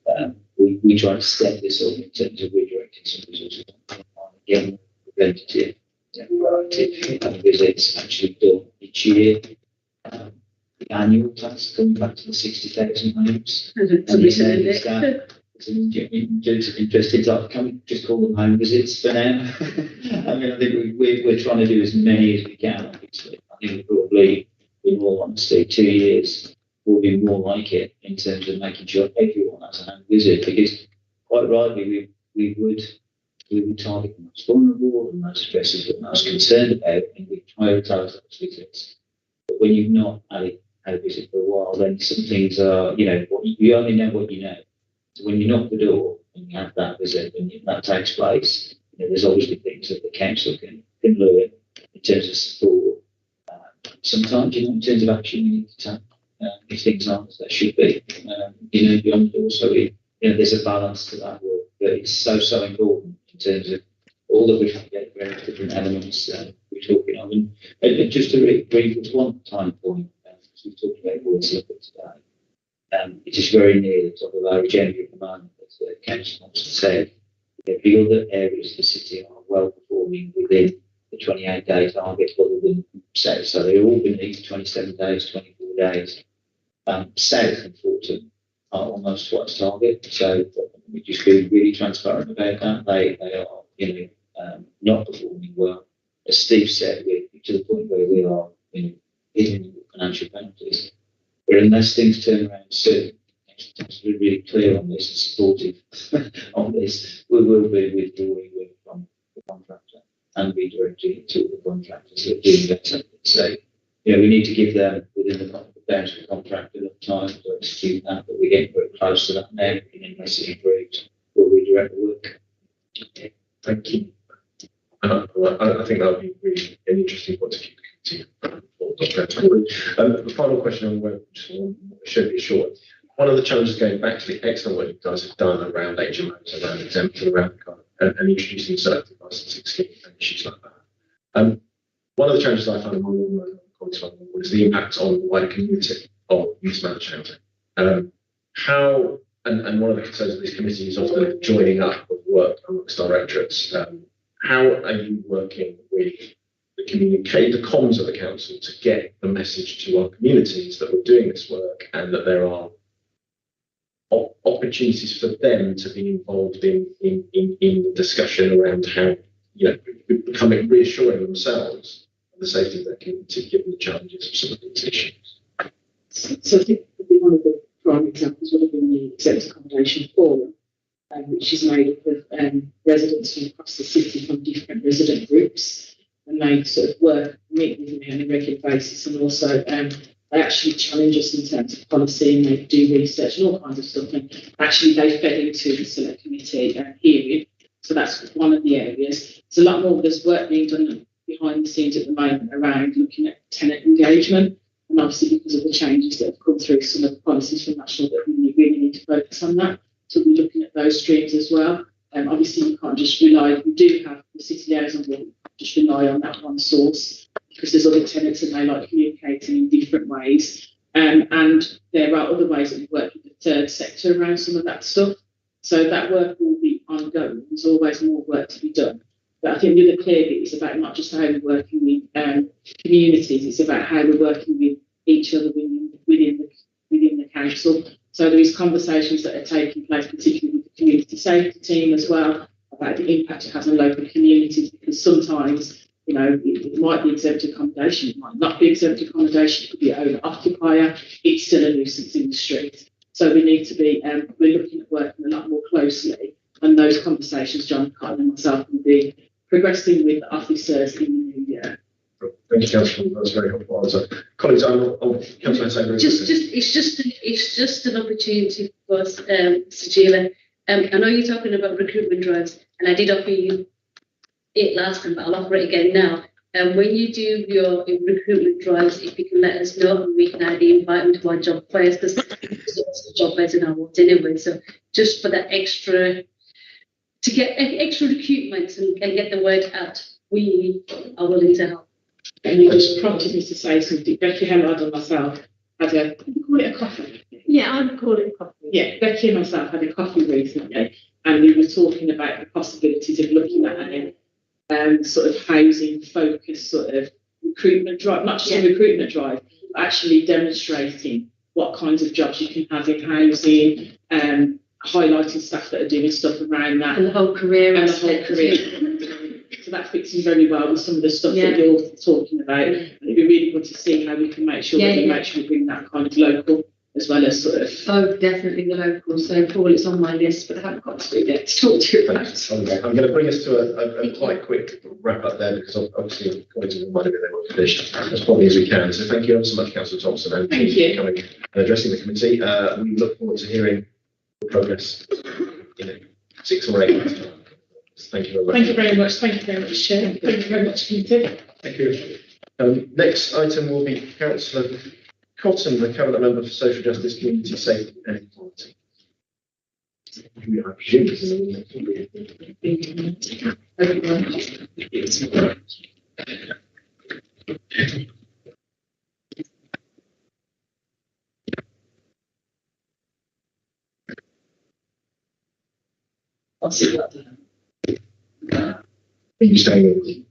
that we try to step this up in terms of redirecting some resources on again preventative, proactive visits actually done each year. The annual task coming back to the 60,000 homes. It's interesting stuff. Can we just call them home visits for now? I mean, I think we're trying to do as many as we can, obviously. I think probably, in all honesty, 2 years will be more like it in terms of making sure everyone has a home visit, because quite rightly, we would target the most vulnerable and most stresses and most concerned about, and we prioritise those visits. But when you've not had a visit for a while, then some things are, you only know what you know. So when you knock the door and you have that visit and that takes place, there's obviously things that the council can learn in terms of support. Sometimes, in terms of action you need to take, if things aren't as they should be, beyond the door. So there's a balance to that work, but it's so important in terms of all that we have get various different elements we're talking of. And just to read one time point, as we talked about voice level today. It is very near the top of our agenda at the moment, as the council wants to say. The other areas of the city are well performing within the 28-day target, other than South. So they're all beneath 27 days, 24 days. South and Fulton are almost twice target. So we just be really transparent about that. They are, not performing well. As Steve said, we're to the point where we are, hitting financial penalties. But unless things turn around soon, we're really clear on this and supportive on this, we will be withdrawing from contractor and redirecting it to the contractors that are doing that. So, we need to give them within the bounds of the contract enough time to execute that, but we're getting very close to that now. Unless it improves, we'll redirect the work. Okay, thank you. I think that would be really an interesting point to keep the final question on web should be short. One of the challenges going back to the excellent work you guys have done around HMOs, around exemption, around and introducing selective licensing schemes and issues like that. One of the challenges I found was the impact on the wider community of youth managed housing. How and one of the concerns of this committee is often joining up of work amongst directorates. How are you working with the comms of the council to get the message to our communities that we're doing this work and that there are opportunities for them to be involved in the discussion around how, becoming reassuring themselves of the safety of their community given the challenges of some of these issues? So I think one of the prime examples would have been the Exempt Accommodation Forum, which is made up of residents from across the city from different resident groups, and they sort of meet with me on a regular basis, and also they actually challenge us in terms of policy, and they do research and all kinds of stuff, and actually they fed into the select committee hearing. So that's one of the areas. There's a lot more, there's work being done behind the scenes at the moment around looking at tenant engagement, and obviously because of the changes that have come through some of the policies from national, that we really need to focus on that. So we're looking at those streams as well. Obviously you can't just rely, we do have the city liaison, but just rely on that one source, because there's other tenants and they like communicating in different ways. And there are other ways that we work with the third sector around some of that stuff. So that work will be ongoing. There's always more work to be done. But I think the other clear bit is about not just how we're working with communities, it's about how we're working with each other within the council. So there is conversations that are taking place, particularly with the community safety team as well, about the impact it has on local communities, because sometimes, it might be exempt accommodation, it might not be exempt accommodation, it could be owner occupier, it's still a nuisance in the street. So we need to be, we're looking at working a lot more closely, and those conversations, John, Carl and myself, will be progressing with officers in the new year. Thank you, Councillor. That's very helpful answer. Colleagues, Councillor Sayre. It's just an opportunity for us, Sajila. I know you're talking about recruitment drives, and I did offer you it last time, but I'll offer it again now. When you do your recruitment drives, if you can let us know, and we can either invite them to our job fairs, because the job fairs are now what anyway. So just for that extra, to get extra recruitment and get the word out, we are willing to help. And you just prompted me to say something. Becky Hellard and myself had call it a coffee. Yeah, I'd call it a coffee. Yeah, Becky and myself had a coffee recently, and we were talking about the possibilities of looking at sort of housing focused sort of recruitment drive, not just a recruitment drive, but actually demonstrating what kinds of jobs you can have in housing, highlighting staff that are doing stuff around that. And the whole career. And the whole career. So that fits in very well with some of the stuff that you're talking about. It'd be really good to see how we can make sure we bring that kind of local as well as sort of. Oh, definitely the local. So Paul, it's on my list, but I haven't got to do that to talk to you about. Okay. I'm going to bring us to a quite quick wrap up there, because obviously colleagues have reminded me they want to finish as properly as we can. So thank you ever so much, Councillor Thompson, and thank you for coming and addressing the committee. We look forward to hearing the progress in 6 or 8 months. Thank you very much. Thank you very much. Thank you very much, Chair. Thank you very much, committee. Thank you. Next item will be Councillor Cotton, the Cabinet Member for Social Justice, Community Safety and Equality. I presume this is in I'll see what you staying?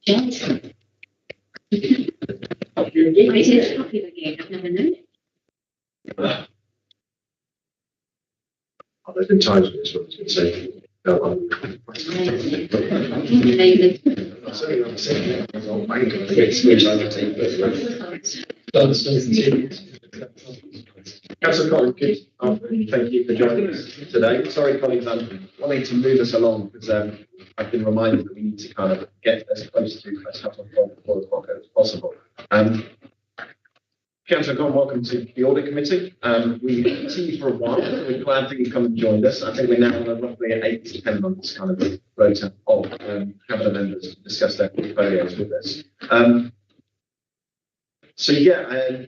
Yes. I did copy again. I've never known it. There's been times when this one's been saying, Councillor Collins, good afternoon. Thank you for joining us today. Sorry, colleagues, I'm wanting to move us along because I've been reminded that we need to kind of get as close to a cut-off point at 4 o'clock as possible. Councillor Collins, welcome to the Audit Committee. We continue for a while. We're glad that you've come and joined us. I think we're now on a roughly 8 to 10 months kind of rota of cabinet members to discuss their portfolios with us.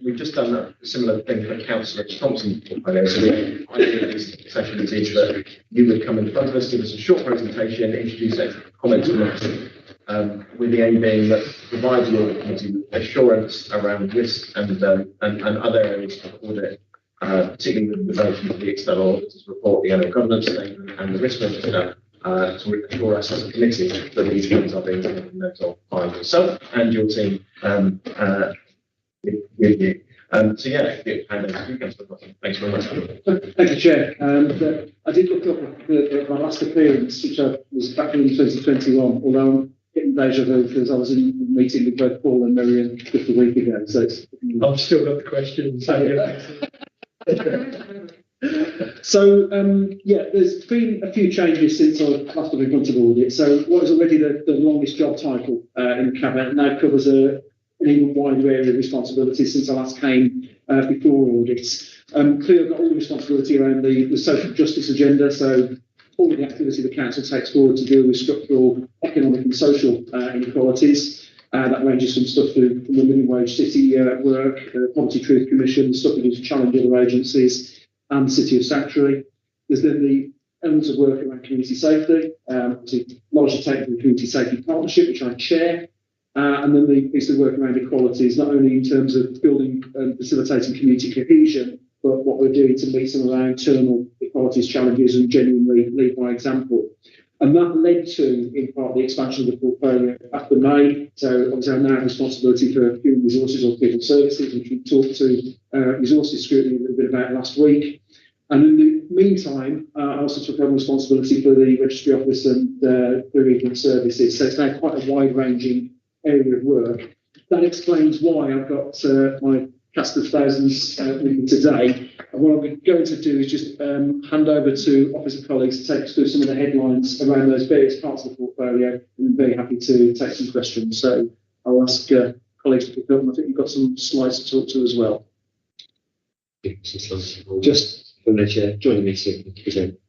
We've just done a similar thing for Councillor Thompson's portfolio. So the idea of this session is that you would come in front of us, give us a short presentation, introduce a comment from us, with the aim being that provide the audit committee with assurance around risk and other areas of audit, particularly with the development of the external auditors report, the annual governance statement, and the risk register. To assure us as a committee that these things are being taken note of by yourself and your team. With you. Thanks very much. Thank you, Chair. I did look up my last appearance, which was back in 2021, although I'm getting deja vu because I was in a meeting with both Paul and Miriam just a week ago. So I've still got the questions. So, there's been a few changes since I last been in front of audit. So what is already the longest job title in the Cabinet now covers an even wider area of responsibility since I last came before audits. Clearly, I've got all the responsibility around the social justice agenda, so all of the activity the Council takes forward to deal with structural, economic and social inequalities. That ranges from stuff from the Living Wage City work, Poverty Truth Commission, stuff that is challenge other agencies, and the City of Sanctuary. There's then the elements of work around community safety, obviously largely taken from the Community Safety Partnership, which I chair. And then the piece of work around equalities, not only in terms of building and facilitating community cohesion, but what we're doing to meet some of our internal equalities challenges and genuinely lead by example. And that led to, in part, the expansion of the portfolio after May. So obviously I now have responsibility for human resources or people services, which we talked to resources scrutiny a little bit about last week. And in the meantime, I also took on responsibility for the Registry Office and bereavement services. So it's now quite a wide-ranging area of work. That explains why I've got my cast of thousands with me today. And what I'm going to do is just hand over to officer colleagues to take us through some of the headlines around those various parts of the portfolio, and I'm very happy to take some questions. So I'll ask colleagues to pick up, and I think you've got some slides to talk to as well. Just from the chair, join the meeting. Present.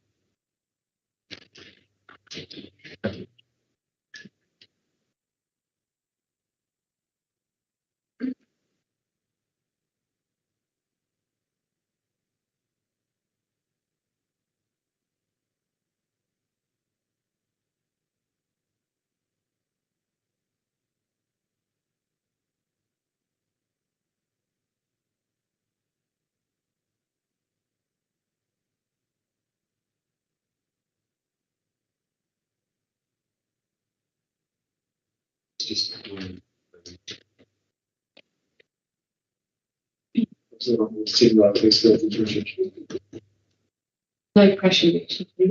No pressure, Richard. We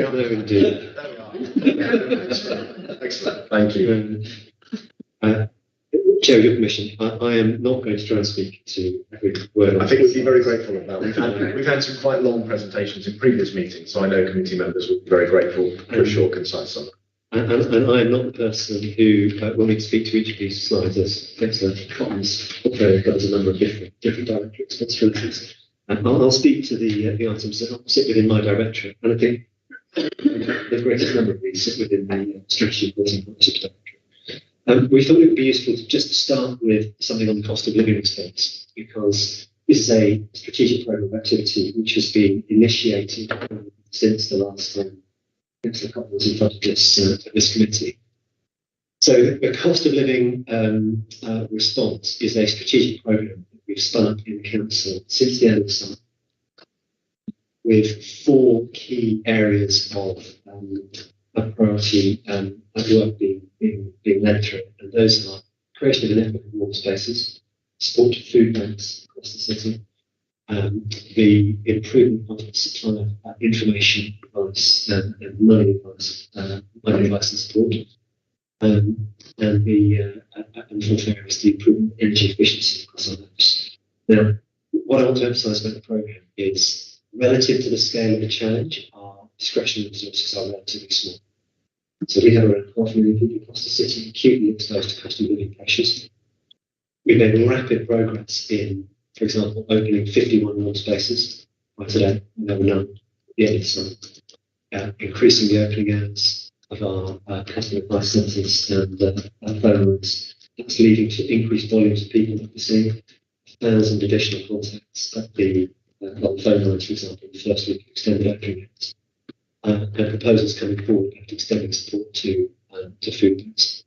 are there indeed. Excellent. Thank you. Chair, with your permission, I am not going to try and speak to every word. I think we'd be very grateful of that. We've had some quite long presentations in previous meetings, so I know committee members would be very grateful for a short, concise summary. And I am not the person who will need to speak to each of these slides, as Councillor Collins portfolio covers a number of different directorate responsibilities. I'll speak to the items that sit within my directorate, and I think the greatest number of these sit within the strategy reporting partnership directorate. We thought it would be useful to just start with something on the cost of living response, because this is a strategic programme of activity which has been initiated since the last time Councillor Collins was in front of this committee. So the cost of living response is a strategic programme that we've spun up in council since the end of the summer, with 4 key areas of priority work being led through, and those are creation of an equitable water spaces, support to food banks across the city, the improvement of supply of information advice and money advice, money advice and support, and fourth area is the improvement of energy efficiency across our lives. Now, what I want to emphasise about the programme is, relative to the scale of the challenge, our discretionary resources are relatively small. So we have around 500,000 people across the city acutely exposed to cost of living pressures. We've made rapid progress in, for example, opening 51 more spaces by today, and there were none at the end of the summer, increasing the opening hours of our customer advice centres and phone lines. That's leading to increased volumes of people that we're seeing, 1,000 additional contacts at the phone lines, for example, in the first week of extended opening hours. And proposals coming forward about extending support to food banks.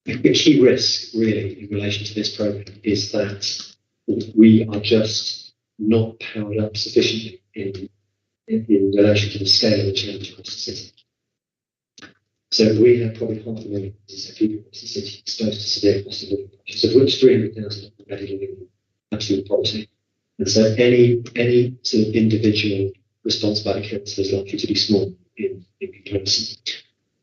The key risk, really, in relation to this programme is that we are just not powered up sufficiently in relation to the scale of the challenge across the city. So we have probably 500,000 people across the city exposed to severe cost of living pressures, of which 300,000 are already living in absolute poverty. And so any sort of individual response by the council is likely to be small in comparison.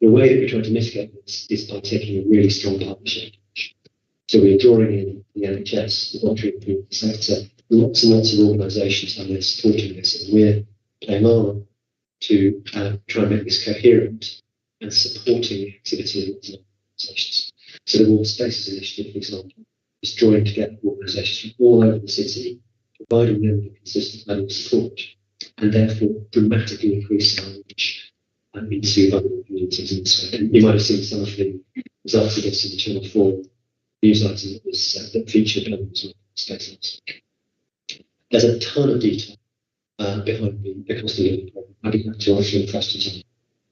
The way that we're trying to mitigate this is by taking a really strong partnership approach. So we're drawing in the NHS, the voluntary improvement sector, lots and lots of organisations are supporting this, and we're playing our role to try and make this coherent and supporting the activity of lots of organisations. So the Water Spaces Initiative, for example, is drawing together organisations from all over the city, providing them with a consistent level of support, and therefore dramatically increasing our reach into vulnerable communities. And so, and you might have seen some of the results of this in the Channel 4 news item that featured spaces. There's a ton of detail behind the cost of living problem. I'll be back to answer the questions.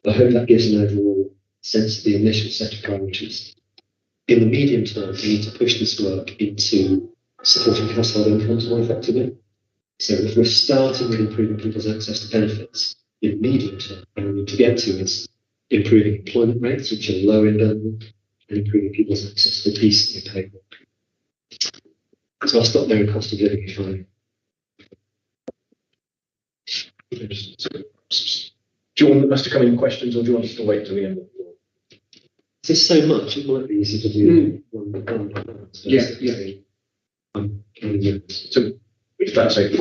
I hope that gives an overall sense of the initial set of priorities. In the medium term, we need to push this work into supporting household incomes more effectively. So if we're starting with improving people's access to benefits, in the medium term, what we need to get to is improving employment rates, which are low in Birmingham, and improving people's access to decently paid work. So I'll stop there in cost of living if I... Do you want us to come in questions, or do you want us to wait till the end of the floor? There's so much, it might be easy to do one. So if that's okay,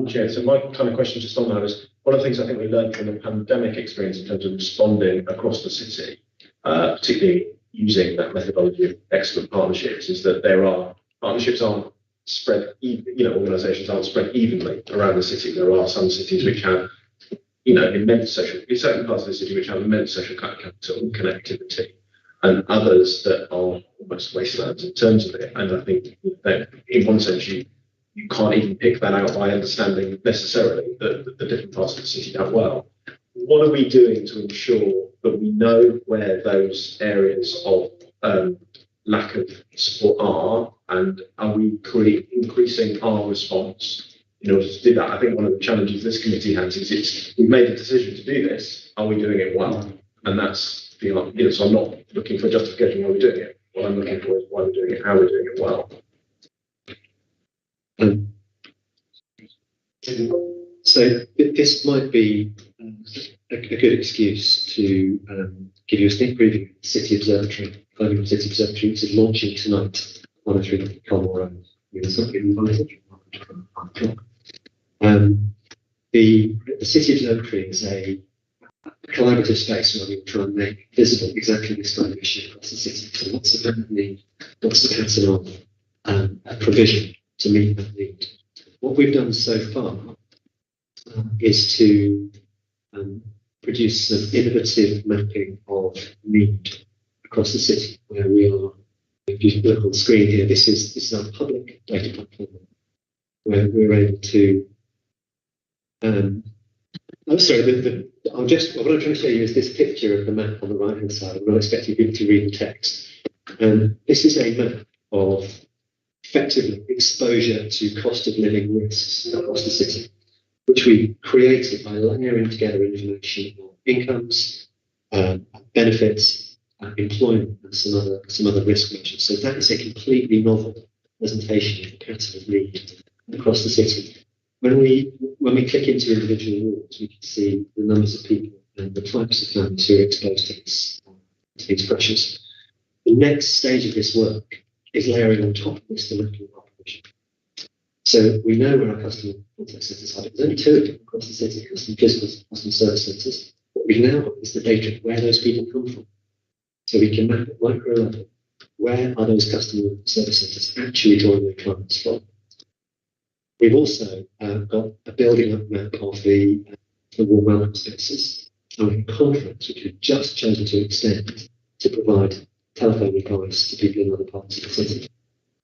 Chair. So my kind of question just on that is, one of the things I think we learned from the pandemic experience in terms of responding across the city, particularly using that methodology of excellent partnerships, is that partnerships aren't spread, organisations aren't spread evenly around the city. There are some cities which have, immense certain parts of the city which have immense social capital and connectivity, and others that are almost wastelands in terms of it. And I think that in one sense you can't even pick that out by understanding necessarily the different parts of the city that well. What are we doing to ensure that we know where those areas of lack of support are, and are we increasing our response in order to do that? I think one of the challenges this committee has is we've made the decision to do this. Are we doing it well? And that's so I'm not looking for justification why we're doing it. What I'm looking for is why we're doing it, how we're doing it well. So this might be a good excuse to give you a sneak preview of the City Observatory, Birmingham City Observatory, which is launching tonight, 103 Colmore Road. It's not getting invited. The City Observatory is a collaborative space where we try and make visible exactly this kind of issue across the city. So what's the need? What's the pattern of provision to meet that need? What we've done so far is to produce some innovative mapping of need across the city, where we are. If you look on the screen here, this is our public data platform, where we're able to. I'm sorry. What I'm trying to show you is this picture of the map on the right-hand side. I'm not expecting people to read the text. This is a map of effectively exposure to cost of living risks across the city, which we created by layering together information on incomes, benefits, employment, and some other risk measures. So that is a completely novel presentation of the pattern of need across the city. when we click into individual wards, we can see the numbers of people and the types of families who are exposed to these pressures. The next stage of this work is layering on top of this the local population. So we know where our customer contact centres are. There's only 2 of them across the city, customer physical customer service centres. What we now have is the data of where those people come from. So we can map at micro level, where are those customer service centres actually drawing their clients from. We've also got a building up map of the warm welcome spaces, and we have contracts which we've just chosen to extend to provide telephone advice to people in other parts of the city.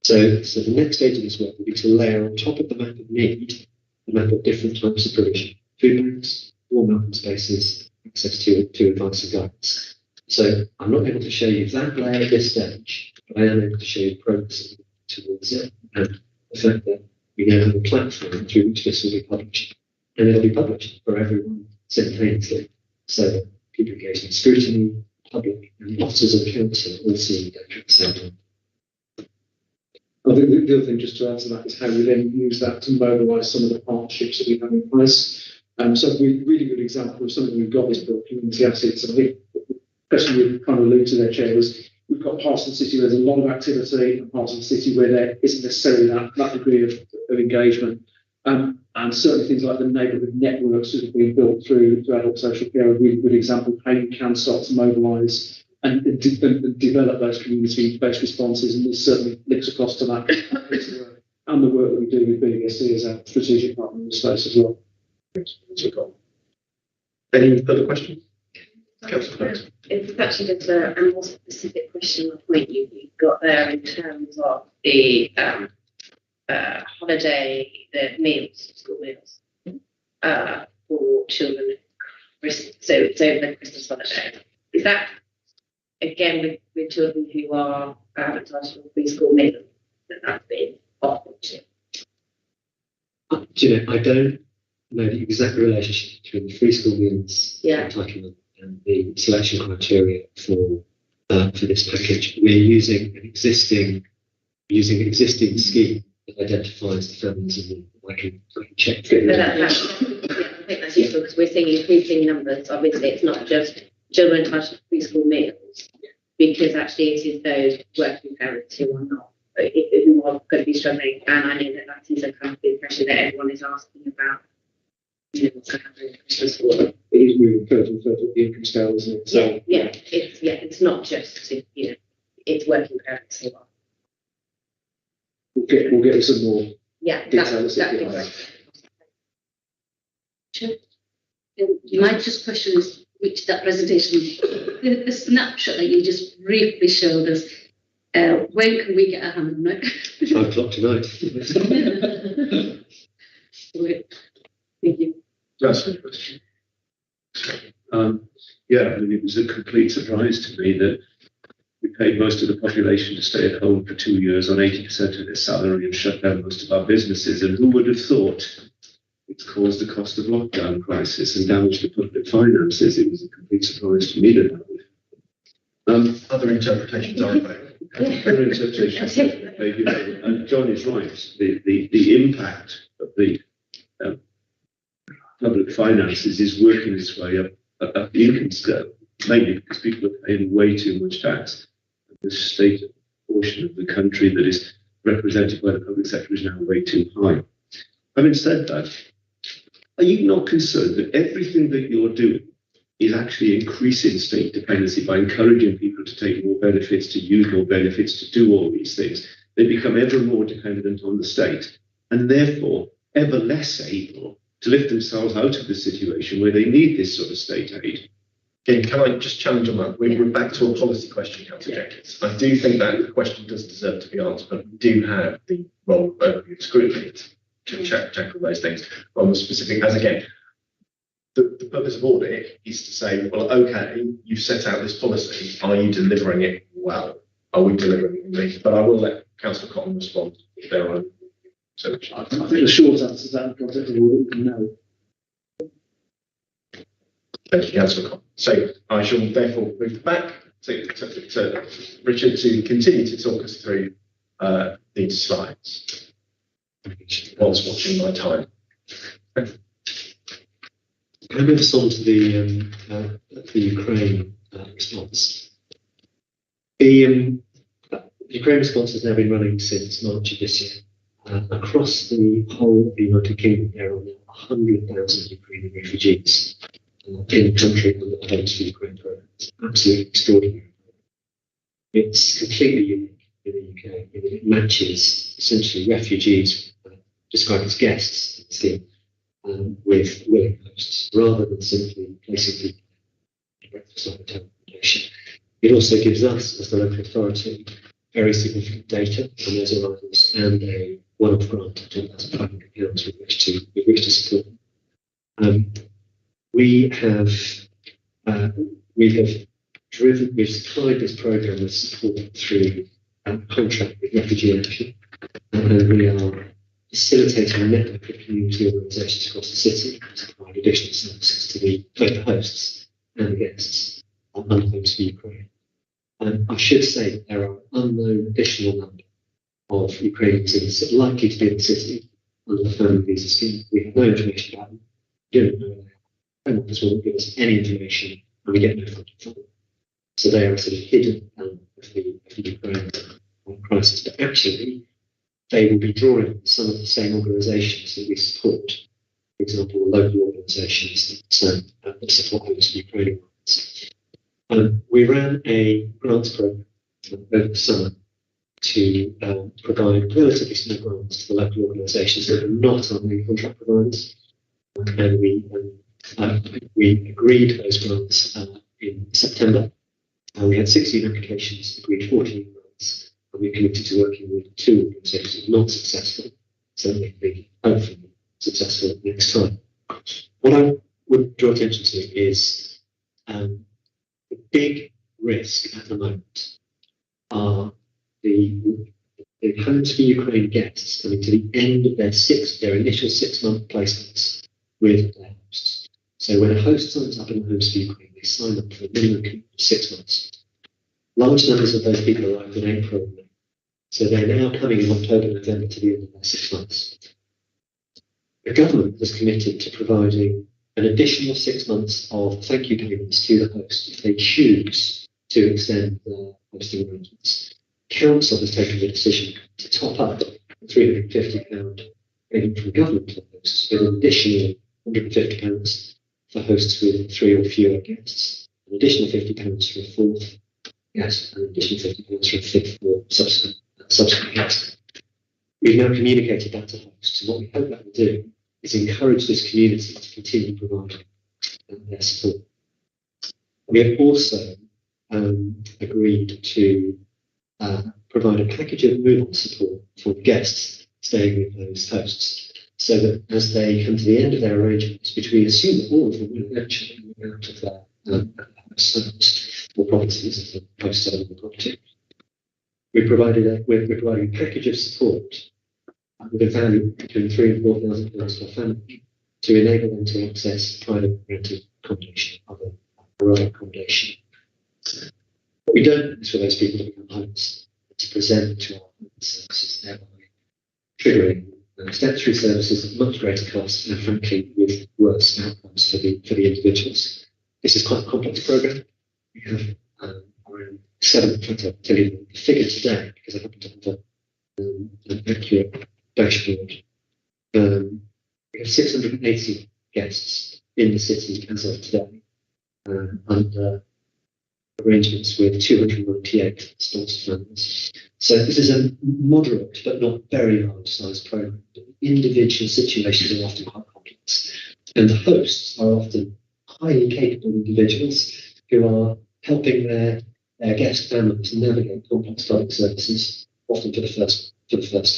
So the next stage of this work will be to layer on top of the map of need, the map of different types of provision, food banks, warm welcome spaces, access to advice and guidance. So I'm not able to show you that layer at this stage, but I am able to show you progress towards it, and the fact that we now have a platform through which this will be published, and it'll be published for everyone simultaneously. So people engaged in scrutiny, public, and officers of the council all seeing data at the same time. I think the other thing just to add to that is how we then use that to mobilise some of the partnerships that we have in place. So a really good example of something we've got is built community assets. I think the question we kind of alluded to there, Chair, was we've got parts of the city where there's a lot of activity and parts of the city where there isn't necessarily that degree of engagement. And certainly things like the neighbourhood networks that have been built through adult social care are a really good example of how you can start to mobilise and develop those community-based responses, and this certainly links across to that and the work that we do with BSC as a strategic partner in the space as well. Any further questions? It's actually just a more specific question on the point you've got there in terms of the holiday, the meals, school meals for children. So it's over the Christmas holiday. Is that again with children who are entitled to free school meals that's been offered to? Do you know, I don't know the exact relationship between the free school meals entitlement and the selection criteria for this package. We're using an existing scheme that identifies the families in need. I can check for I think that's useful because we're seeing increasing numbers. Obviously, it's not just children entitled to free school meals, because actually it is those working parents who are not, who are going to be struggling. And I know that is a kind of big pressure that everyone is asking about. You know, what's going to happen in Christmas. It is moving further and further up the income scale, isn't it? So, it's not just it's working parents who are. We'll get some more details. That'd be great. My just question is, which that presentation, the snapshot that you just briefly showed us, when can we get a hand on it? 5 o'clock tonight. Thank you. That's a question. Yeah, I mean, it was a complete surprise to me that we paid most of the population to stay at home for 2 years on 80% of their salary and shut down most of our businesses. And who would have thought it's caused the cost of lockdown crisis and damaged the public finances? It was a complete surprise to me that happened. Other interpretations are available. Other interpretations are available. And John is right. The impact of the public finances is working its way up the income scale, mainly because people are paying way too much tax. The state portion of the country that is represented by the public sector is now way too high. Having said that, are you not concerned that everything that you're doing is actually increasing state dependency by encouraging people to take more benefits, to use more benefits, to do all these things? They become ever more dependent on the state and therefore ever less able to lift themselves out of the situation where they need this sort of state aid. Again, can I just challenge on that? We're back to a policy question, Councillor Jenkins. I do think that question does deserve to be answered, but we do have the role of overview scrutiny to tackle those things on the specific, as again, the purpose of audit is to say, well, okay, you've set out this policy, are you delivering it well? Are we delivering it? But I will let Councillor Cotton respond if there are. So I think the short answer to that in the context of audit is no. Thank you, Councillor Cotton. So I shall therefore move back to Richard to continue to talk us through these slides whilst watching my time. Can I move us on to the Ukraine response? The Ukraine response has now been running since March of this year. Across the whole of the United Kingdom, there are now 100,000 Ukrainian refugees in the country under the Homes for Ukraine program. It's absolutely extraordinary. It's completely unique in the UK. It matches essentially refugees described as guests in the scheme with willing hosts, rather than simply placing people in breakfast or hotel accommodation. It also gives us, as the local authority, very significant data on those arrivals and a one-off grant of £10,500 with which to support them. We've supplied this programme of support through a contract with Refugee Action, and we are facilitating a network of community organisations across the city to provide additional services to both the hosts and the guests under Homes for Ukraine. I should say that there are an unknown additional number of Ukrainians in the city, likely to be in the city under the family visa scheme. We have no information about them. We don't know where they are. Home Office won't give us any information, and we get no funding for them. So they are a sort of hidden element of the Ukraine crisis. But actually, they will be drawing on some of the same organisations that we support. For example, local organisations that support Homes for Ukraine. We ran a grants programme over the summer to provide relatively small grants to the local organisations that are not our main contract providers. And we agreed those grants in September. We had 16 applications, agreed 14 grants, and we committed to working with 2 organisations not successful, so we'll be hopefully successful next time. What I would draw attention to is the big risk at the moment are the Homes for Ukraine guests coming to the end of their initial 6-month placements with their hosts. So when a host signs up in Homes for Ukraine, they sign up for a minimum of 6 months. Large numbers of those people arrived in April and May. So they're now coming in October, November to the end of their 6 months. The government has committed to providing an additional 6 months of thank you payments to the host if they choose to extend their hosting arrangements. Council has taken the decision to top up the £350 payment from government to hosts with an additional £150 for hosts with 3 or fewer guests, an additional £50 for a fourth guest, and an additional £50 for a fifth or subsequent guest. We've now communicated that to hosts, and what we hope that will do is encourage this community to continue providing their support. We have also agreed to provide a package of move-on support for guests staying with those hosts, so that as they come to the end of their arrangements, which we assume that all of them will eventually move out of their homes or properties as the host selling the property, we're providing a package of support with a value between £3,000 and £4,000 per family to enable them to access private rented accommodation, other accommodation. What we don't want is for those people to become homeless and to present to our services, thereby triggering statutory services at much greater cost and frankly with worse outcomes for the individuals. This is quite a complex programme. We have around 7, I'll tell you the figure today because I happen to have an accurate dashboard. We have 680 guests in the city as of today, under arrangements with 298 sponsor families. So this is a moderate but not very large-sized programme. But the individual situations are often quite complex, and the hosts are often highly capable individuals who are helping their guest families navigate complex public services, often for the first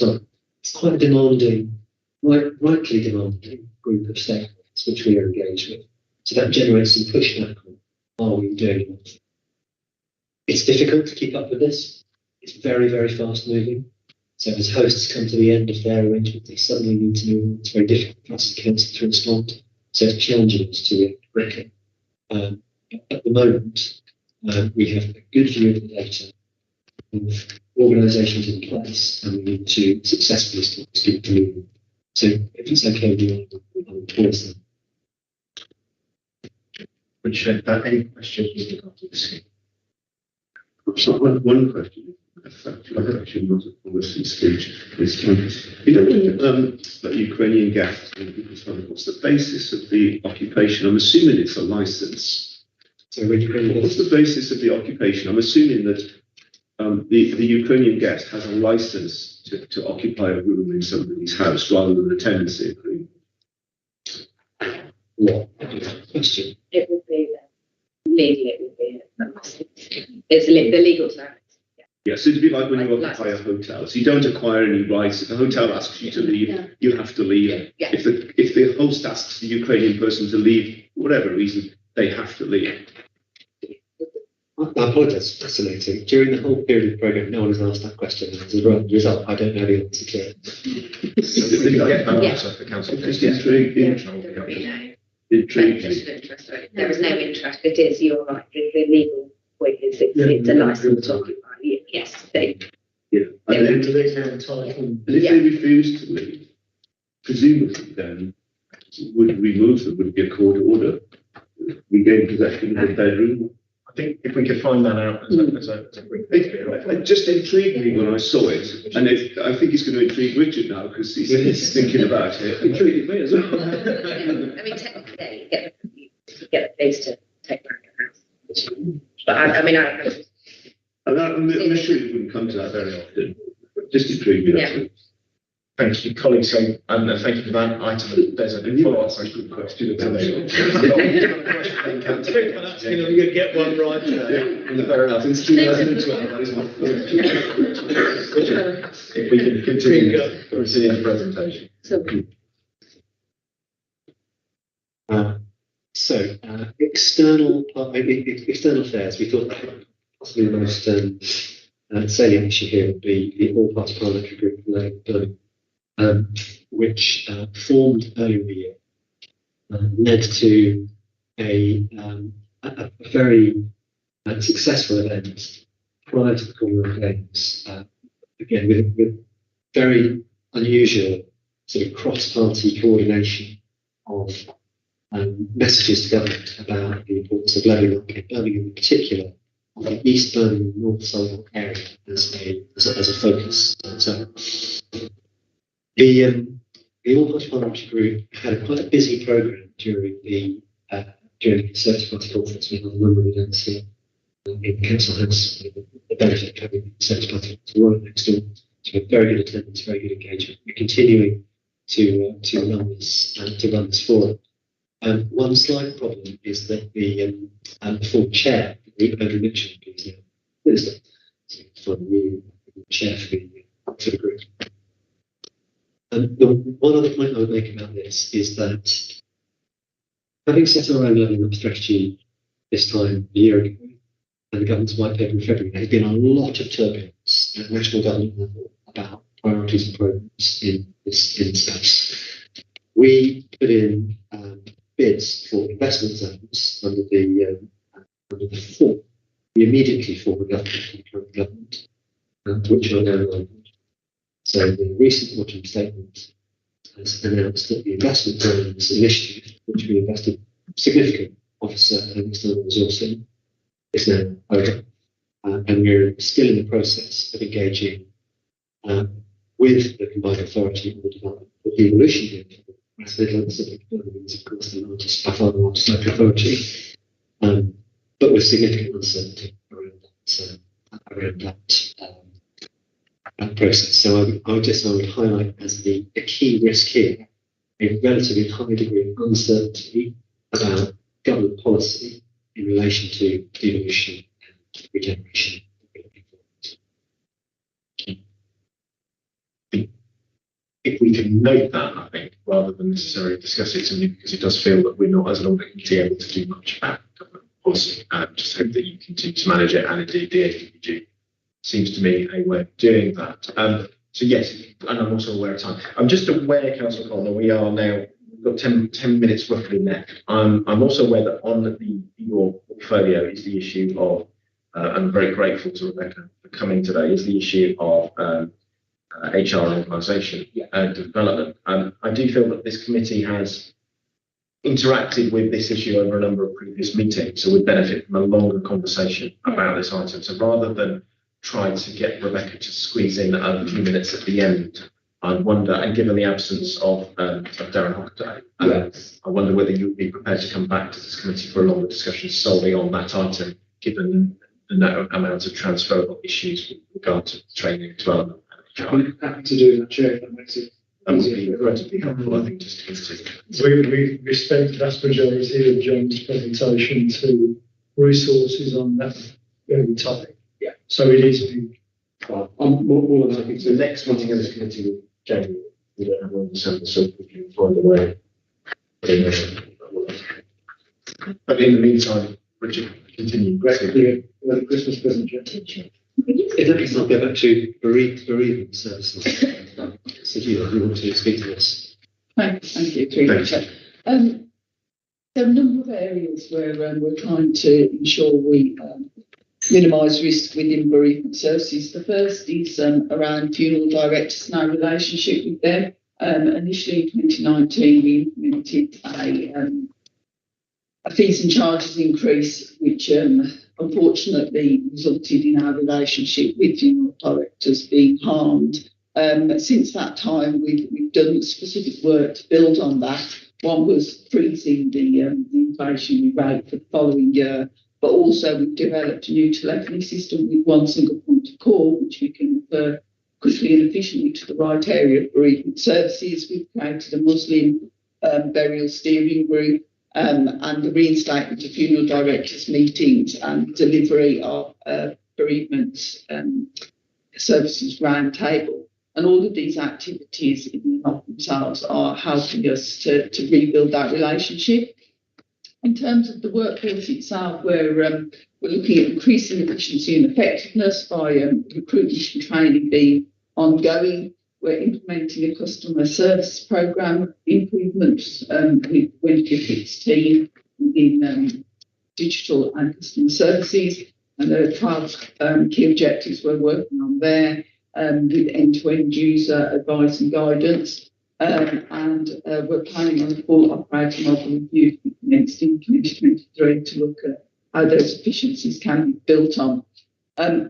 time. It's quite a demanding, rightly demanding group of stakeholders which we are engaged with. So that generates some pushback on, are we doing enough? It's difficult to keep up with this. It's very, very fast moving. So as hosts come to the end of their arrangement, they suddenly need to move on. It's very difficult for us as council to respond. So it's challenging us to react quickly. At the moment, we have a good view of the data of organisations in place, and we need to successfully stop this people moving So if it's okay, I'll pause them. Richard, any questions with regard to this? So one question, a factual question, not a policy speech. That Ukrainian gas, what's the basis of the occupation? I'm assuming it's a license. So what's the basis of the occupation? I'm assuming that the Ukrainian guest has a license to occupy a room in somebody's house rather than a tenancy agreement. What question? It would be legally, it would be a license. It's the legal term. Yeah, so it'd be like when you occupy a hotel. So you don't acquire any rights. If the hotel asks you to leave, you have to leave. Yeah. If the host asks the Ukrainian person to leave, for whatever reason, they have to leave. I apologise, fascinating. During the whole period of the programme, no one has asked that question, and as a result, I don't know the answer to it. So did you get an answer for council? Just intrigued. There is no interest. It is, you're right, the legal point is it's a license to occupy. Yes, they. Yeah. And And if they refuse to leave, presumably then would remove them, would be a court order, regain possession of the bedroom. I think if we could find that out as a quick It just intrigued me when I saw it, and I think it's going to intrigue Richard now because he's thinking about it. Intrigued me as well. I mean, technically, you get the police to take back your house. But I'm sure it wouldn't come to that very often. Just intrigued me. That's all. Thank you, colleagues. So, thank you for that item. There's a follow-up question. You get one right today. Fair enough. It's 2012. That is my if we can continue the presentation. External affairs. We thought that possibly the most salient issue here would be the all-party parliamentary group which formed earlier in the year, led to a very successful event prior to the Commonwealth Games, again with very unusual sort of cross-party coordination of messages to government about the importance of levelling up in Birmingham in particular, on the East Birmingham North Southwark area as a focus. So the all-party parliamentary group had quite a busy programme during the Conservative Party conference. We had a number of events here in Council House, the benefit of having the Conservative Party right next door. So we had very good attendance, very good engagement. We're continuing to run this forum. One slight problem is that the full chair, Andrew Mitchell, is now Minister, so for the new chair for the group. The one other point I would make about this is that having set our own levelling up strategy this time a year ago, and the government's white paper in February, there has been a lot of turbulence at national government level about priorities and programs in this space. We put in bids for investment zones under the form, the immediately former government, the current government, which are now aligned. So the recent autumn statement has announced that the investment zones initiative, which we invested significant officer and external resource in, is now over. And we're still in the process of engaging with the combined authority on the development of the evolution unit. West Midlands is, of course, the largest, by far the largest local authority, but with significant uncertainty around that process. So I would highlight as the key risk here a relatively high degree of uncertainty about government policy in relation to devolution and regeneration. If we can note that, I think, rather than necessarily discuss it, simply because it does feel that we're not, as an audit committee, able to do much about government policy. Just hope that you continue to manage it, and indeed the AGPG seems to me a way of doing that. So yes, and I'm also aware of time. I'm just aware, Councillor Connor, we are now, we've got 10 minutes roughly left. I'm also aware that on your portfolio is the issue of, I'm very grateful to Rebecca for coming today, is the issue of HR organisation development. I do feel that this committee has interacted with this issue over a number of previous meetings, so would benefit from a longer conversation about this item. So rather than try to get Rebecca to squeeze in a few minutes at the end, I wonder, and given the absence of Darren Hockaday, I wonder whether you would be prepared to come back to this committee for a longer discussion solely on that item, given the amount of transferable issues with regard to training, development, and HR. I'm happy to do that, Chair, if that makes it. That would be relatively helpful, I think, just to consider. We spent the vast majority of John's presentation to resources on that very topic. Yeah. So it is big. Well, I'm more than happy The to. next meeting of this committee will January. We don't have one in December, so we can find a way. But in the meantime, Richard, continue. Great, the Christmas present, Chair. In that case, I'll go back to bereavement services. So do you want to speak to this? Thank you, Chair. There are a number of areas where we're trying to ensure we minimise risk within bereavement services. The first is around funeral directors and our relationship with them. Initially in 2019, we implemented a fees and charges increase, which unfortunately resulted in our relationship with funeral directors being harmed. Since that time, we've done specific work to build on that. One was freezing the inflationary rate for the following year, but also we've developed a new telephony system with one single point of call, which we can refer quickly and efficiently to the right area of bereavement services. We've created a Muslim burial steering group and the reinstatement of funeral directors meetings and delivery of bereavement services roundtable. And all of these activities in and of themselves are helping us to rebuild that relationship. In terms of the workforce itself, we're looking at increasing efficiency and effectiveness by recruitment and training being ongoing. We're implementing a customer service programme improvements with Wendy Fitz team in digital and customer services. And there are 12 key objectives we're working on there. With end-to-end user advice and guidance. We're planning on a full operating model review commenced in 2023 to look at how those efficiencies can be built on.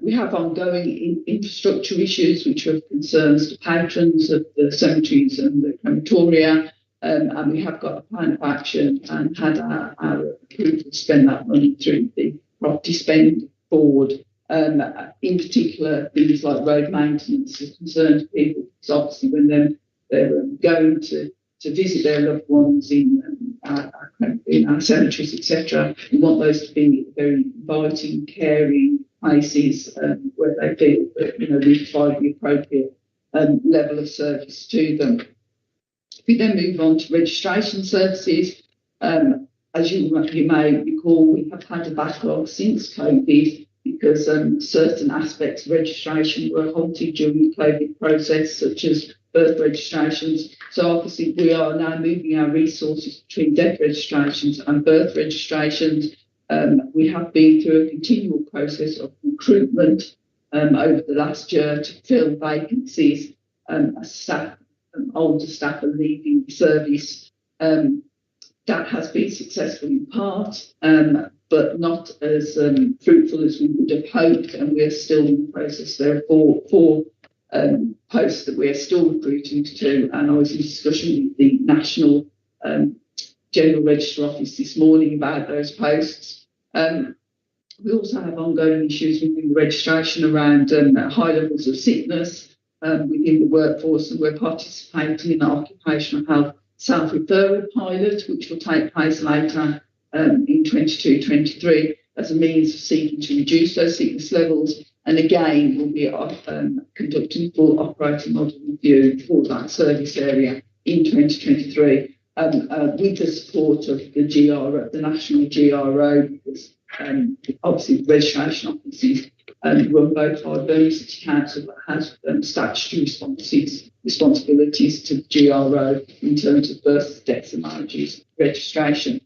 We have ongoing infrastructure issues which are of concerns to patrons of the cemeteries and the crematoria, and we have got a plan of action and had our approval to spend that money through the property spend board. In particular, things like road maintenance are concerned to people because obviously when they're going to visit their loved ones in our cemeteries, etc., we want those to be very inviting, caring places where they feel that we provide the appropriate level of service to them. We then move on to registration services. As you may recall, we have had a backlog since COVID because certain aspects of registration were halted during the COVID process, such as birth registrations. So obviously we are now moving our resources between death registrations and birth registrations. We have been through a continual process of recruitment over the last year to fill vacancies as staff, older staff are leaving the service. That has been successful in part, but not as fruitful as we would have hoped, and we're still in the process. There are four posts that we're still recruiting to, and I was in discussion with the National General Register Office this morning about those posts. We also have ongoing issues within the registration around high levels of sickness within the workforce, and we're participating in the occupational health self-referral pilot, which will take place later in 22-23 as a means of seeking to reduce those sickness levels. And again, we'll be conducting a full operating model review for that service area in 2023 with the support of the GRO, the National GRO, because obviously the registration offices run both by Birmingham City Council, but has statutory responsibilities to the GRO in terms of births, deaths and marriages registration.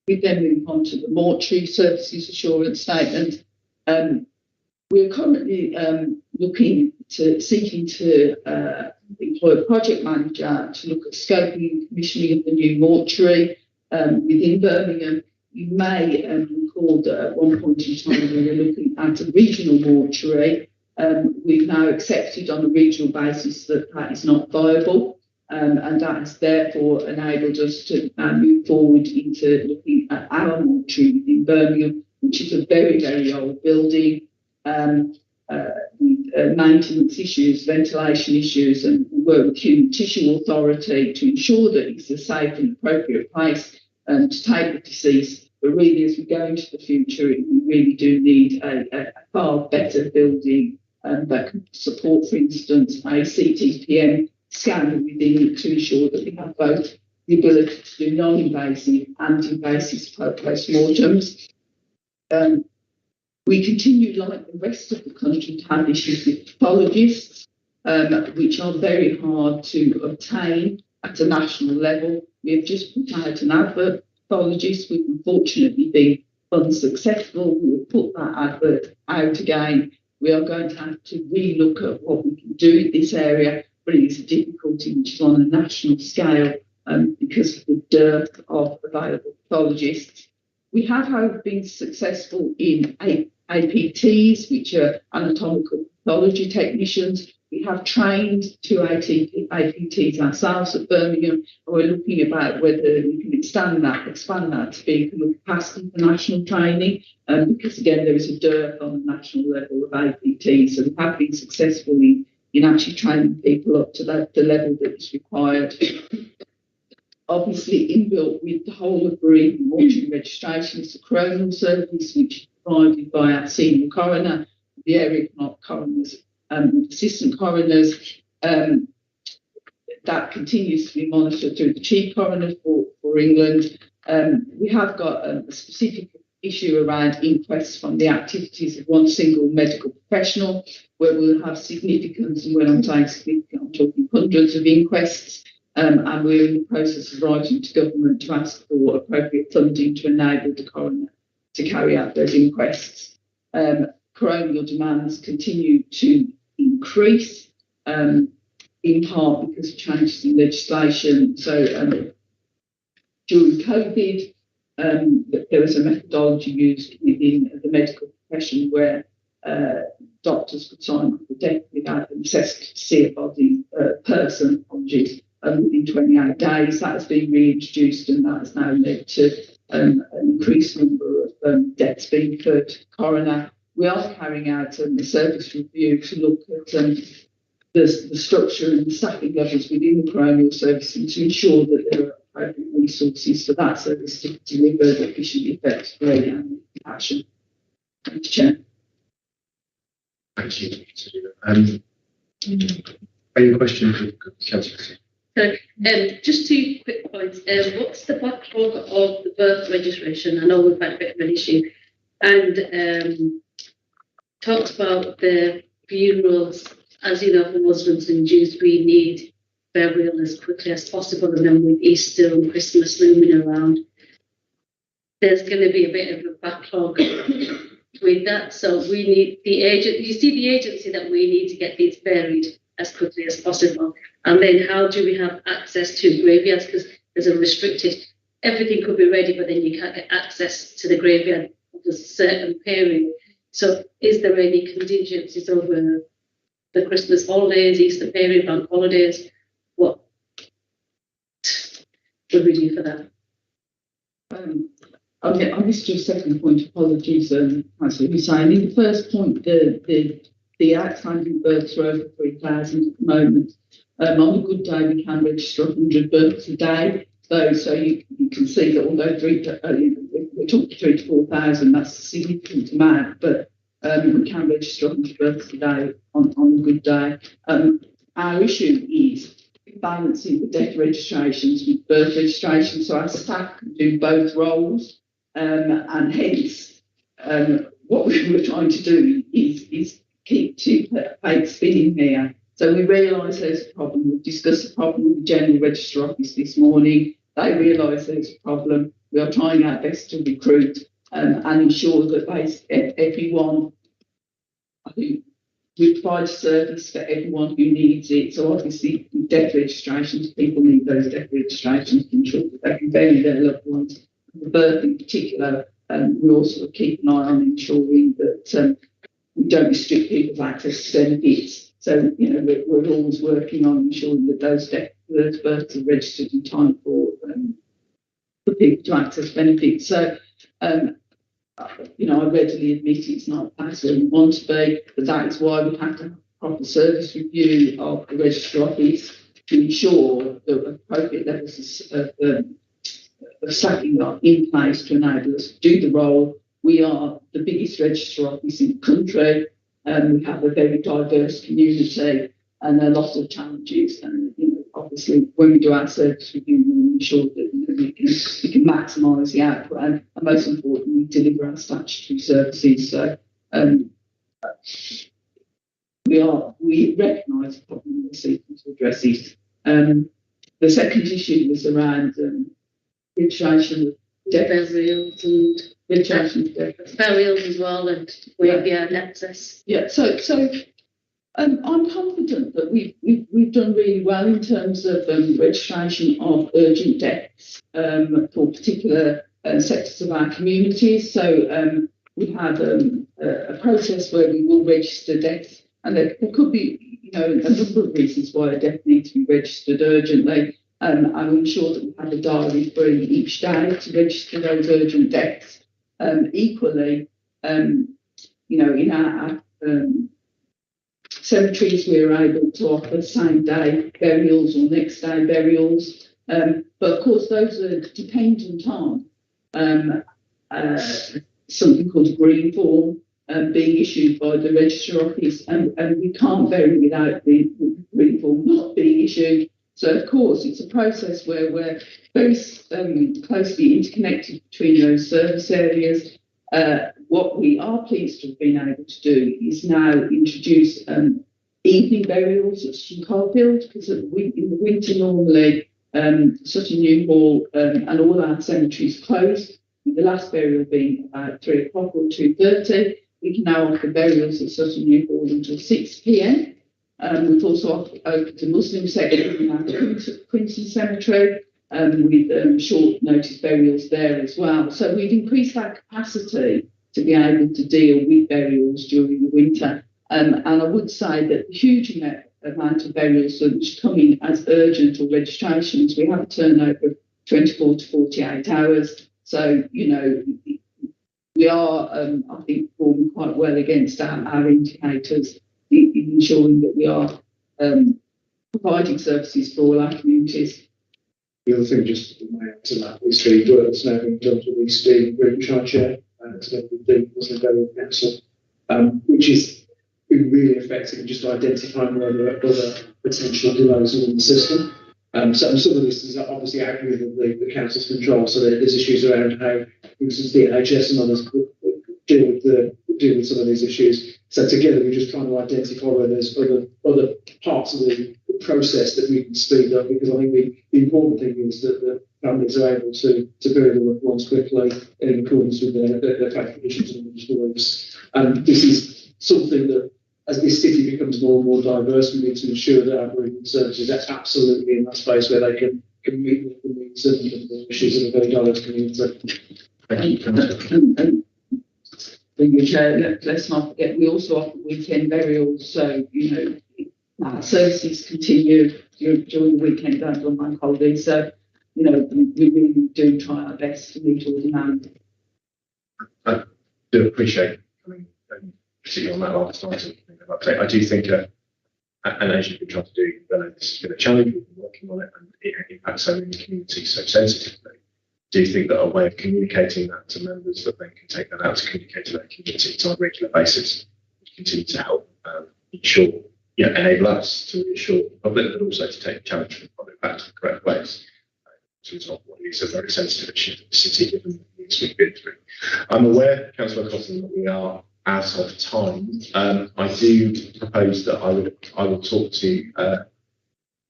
We then move on to the mortuary services assurance statement. We're currently seeking to employ a project manager to look at scoping and commissioning of the new mortuary within Birmingham. You may recall that at one point in time we were looking at a regional mortuary. We've now accepted on a regional basis that that is not viable, and that has therefore enabled us to move forward into looking at our mortuary within Birmingham, which is a very, very old building with maintenance issues, ventilation issues, and we work with Human Tissue Authority to ensure that it's a safe and appropriate place to take the deceased. But really, as we go into the future, we really do need a far better building that can support, for instance, a CTPM scanner within it to ensure that we have both the ability to do non-invasive and invasive post-mortems. We continue, like the rest of the country, to have issues with pathologists, which are very hard to obtain at a national level. We have just put out an advert for pathologists. We've unfortunately been unsuccessful. We will put that advert out again. We are going to have to relook at what we can do in this area, but it is a difficulty which is on a national scale because of the dearth of available pathologists. We have, however, been successful in APTs, which are anatomical pathology technicians. We have trained 2 APTs ourselves at Birmingham, and we're looking about whether we can expand that to be a capacity for national training, because again, there is a dearth on the national level of APTs, so we have been successful in actually training people up to the level that is required. Obviously, inbuilt with the whole of bereavement mortuary registration is the coronal service, which is provided by our senior coroner, the area coroners, assistant coroners. That continues to be monitored through the chief coroner for England. We have got a specific issue around inquests from the activities of one single medical professional, where we'll have significant, and when I'm saying significant, I'm talking hundreds of inquests. And we're in the process of writing to government to ask for appropriate funding to enable the coroner to carry out those inquests. Coronial demands continue to increase, in part because of changes in legislation. So during COVID, there was a methodology used within the medical profession where doctors could sign off the death without the necessity to see a body person, within 28 days. That has been reintroduced, and that has now led to an increased number of deaths being referred to the coroner. We are carrying out a service review to look at the structure and the staffing levels within the coronial service and to ensure that there are appropriate resources for that service to deliver efficiently, effectively, and with passion. Thank you, Chair. Thank you. Any questions, Councillor? So, just 2 quick points. What's the backlog of the birth registration? I know we've had a bit of an issue. And talked about the funerals. As you know, for Muslims and Jews, we need burial as quickly as possible. And then with Easter and Christmas looming around, there's going to be a bit of a backlog with that. So we need the agency that we need to get these buried as quickly as possible. And then how do we have access to graveyards? Because there's a restricted, everything could be ready, but then you can't get access to the graveyard for a certain period. So is there any contingencies over the Christmas holidays, Easter period, bank holidays? What would we do for that? I missed your second point. Apologies, Councillor Hussain. In the first point, the outstanding births are over 3,000 at the moment. On a good day, we can register 100 births a day. So you can see that although we're talking 3,000 to 4,000, that's a significant amount, but we can register 100 births a day on a good day. Our issue is balancing the death registrations with birth registrations, so our staff can do both roles, and hence what we were trying to do is keep 2 plates spinning here. So we realise there's a problem. We've discussed the problem with the General Register Office this morning. They realise there's a problem. We are trying our best to recruit and ensure that everyone, I think we provide a service for everyone who needs it. So obviously, with death registrations, people need those death registrations to ensure that they can bury their loved ones. The birth in particular, we also keep an eye on ensuring that we don't restrict people's access to benefits. So, you know, we're always working on ensuring that those births are registered in time for people to access benefits. So, you know, I readily admit it's not as where we want to be, but that is why we have to have a proper service review of the registry office to ensure that appropriate levels of staffing are in place to enable us to do the role. We are the biggest registry office in the country, and we have a very diverse community and a lot of challenges. And you know, obviously, when we do our service review, we ensure that we can maximise the output and most importantly, deliver our statutory services. So we recognise the problem we're seeking to address it. The second issue was around registration of death Burials and registration of death. burials as well, and nexus. Yeah, so I'm confident that we've done really well in terms of registration of urgent deaths for particular sectors of our communities. So we have a process where we will register deaths, and there could be, you know, a number of reasons why a death needs to be registered urgently. And we ensure that we have a diary free each day to register those urgent deaths. Equally, you know, in our cemeteries, we are able to offer same day burials or next day burials. But of course, those are dependent on something called a green form being issued by the registry office, and we can't bury without the green form not being issued. So, of course, it's a process where we're very closely interconnected between those service areas. What we are pleased to have been able to do is now introduce evening burials at St Carfield, because in the winter normally Sutton New Hall and all our cemeteries close, with the last burial being about 3 o'clock or 2:30. We can now offer burials at Sutton New Hall until 6 p.m. We've also opened a Muslim section in our Quinton Cemetery with short notice burials there as well. So we've increased our capacity to be able to deal with burials during the winter. And I would say that the huge amount of burials which come in as urgent or registrations, we have a turnover of 24 to 48 hours. So, you know, we are, I think, performing quite well against our indicators in ensuring that we are providing services for all our communities. The other thing, just to add to that, is the work that's now being done to the group charge share, the Muslim Burial Council, which is been really effective in just identifying where there are other potential delays within the system. So some of this is obviously out within the council's control. So there's issues around how, for instance, the NHS and others deal with some of these issues. So together we're just trying to identify where there's other parts of the process that we can speed up, because I think the important thing is that the families are able to bury their loved ones quickly in accordance with their faith traditions and religious beliefs. And this is something that, as this city becomes more and more diverse, we need to ensure that our bereavement services are absolutely in that space where they can meet the needs and the issues of a very diverse community. Let's not forget, we also offer weekend burials, so, you know, our services continue during the weekend and on bank holidays. So, you know, we really do try our best to meet all demand. I do appreciate, particularly on that last item. I do think, and as you've been trying to do, this has been a challenge. We've been working on it, and it impacts so many communities so sensitively. I do think that a way of communicating that to members that then can take that out to communicate to their communities on a regular basis will continue to help ensure, enable us to reassure the public, but also to take the challenge from the public back to the correct place. So it's not what is a very sensitive issue for the city, given the needs we've been through. I'm aware, Councillor Cotton, that we are out of time. I do propose that I will talk to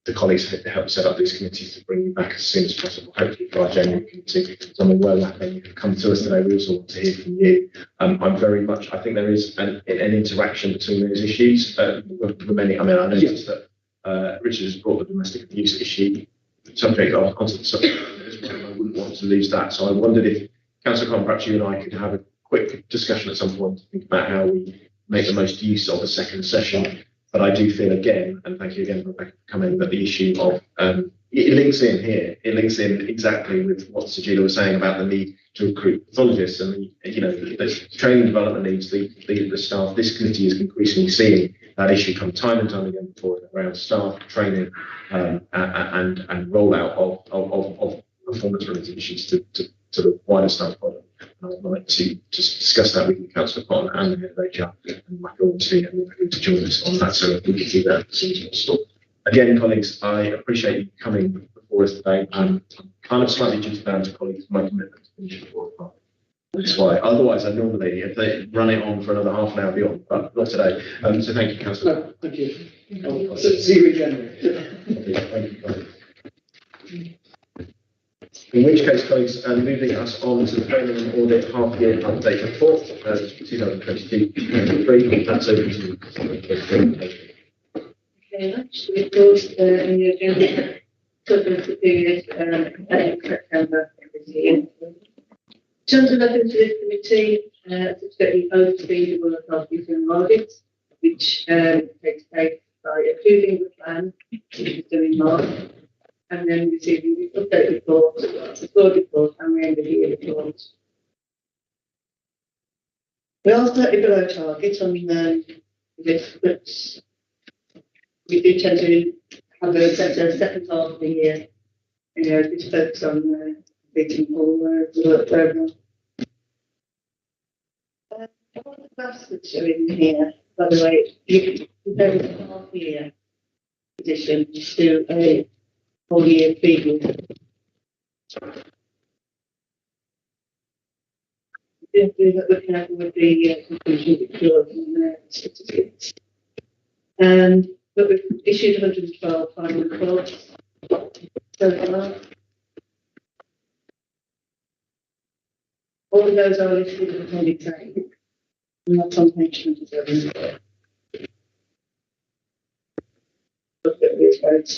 the colleagues have helped set up these committees to bring you back as soon as possible, hopefully for our January committee. So I'm aware that when you've come to us today, we also want to hear from you. I'm very much, I think there is an interaction between those issues. For many, I mean, I noticed that Richard has brought the domestic abuse issue subject onto the subject as well, and I wouldn't want to lose that. So I wondered if, Councillor Conn, perhaps you and I could have a quick discussion at some point to think about how we make the most use of a second session. But I do feel again, and thank you again for coming, that the issue of it links in here. It links in exactly with what Sajila was saying about the need to recruit pathologists and the training development needs, the staff. This committee is increasingly seeing that issue come time and time again before around staff training and rollout of performance-related issues to the wider staff body. I'd like to just discuss that with Councillor Conn and the head of HR and Michael to join us on that, so we can do that as soon as possible. Again, colleagues, I appreciate you coming before us today. I'm kind of slightly duty bound to colleagues my commitment to finish at 4 o'clock. That's why. Otherwise, I normally if they run it on for another half an hour beyond, but not today. So thank you, Councillor. No, thank you. I'll see you in January. Thank you, colleagues. In which case, colleagues, moving us on to the training and audit half-year update report, 2022-2023. That's over to you. Thank you very much. The report in the agenda covers the period September every year. In terms of looking to this committee, subsequently oversee the work of the audit, which takes place by approving the plan, which is done in March, and then receiving the update report, the board report, and the end of the year report. We are slightly below target on this, but we do tend to have a better second half of the year. Just focus on beating all the work program. All the graphs that are in here, by the way, you compare the half year position to a whole year previous. Looking at with the conclusion statistics. But we've issued 112 final reports so far. All of those are listed in Appendix A, and that's on page 27. Look at this vote.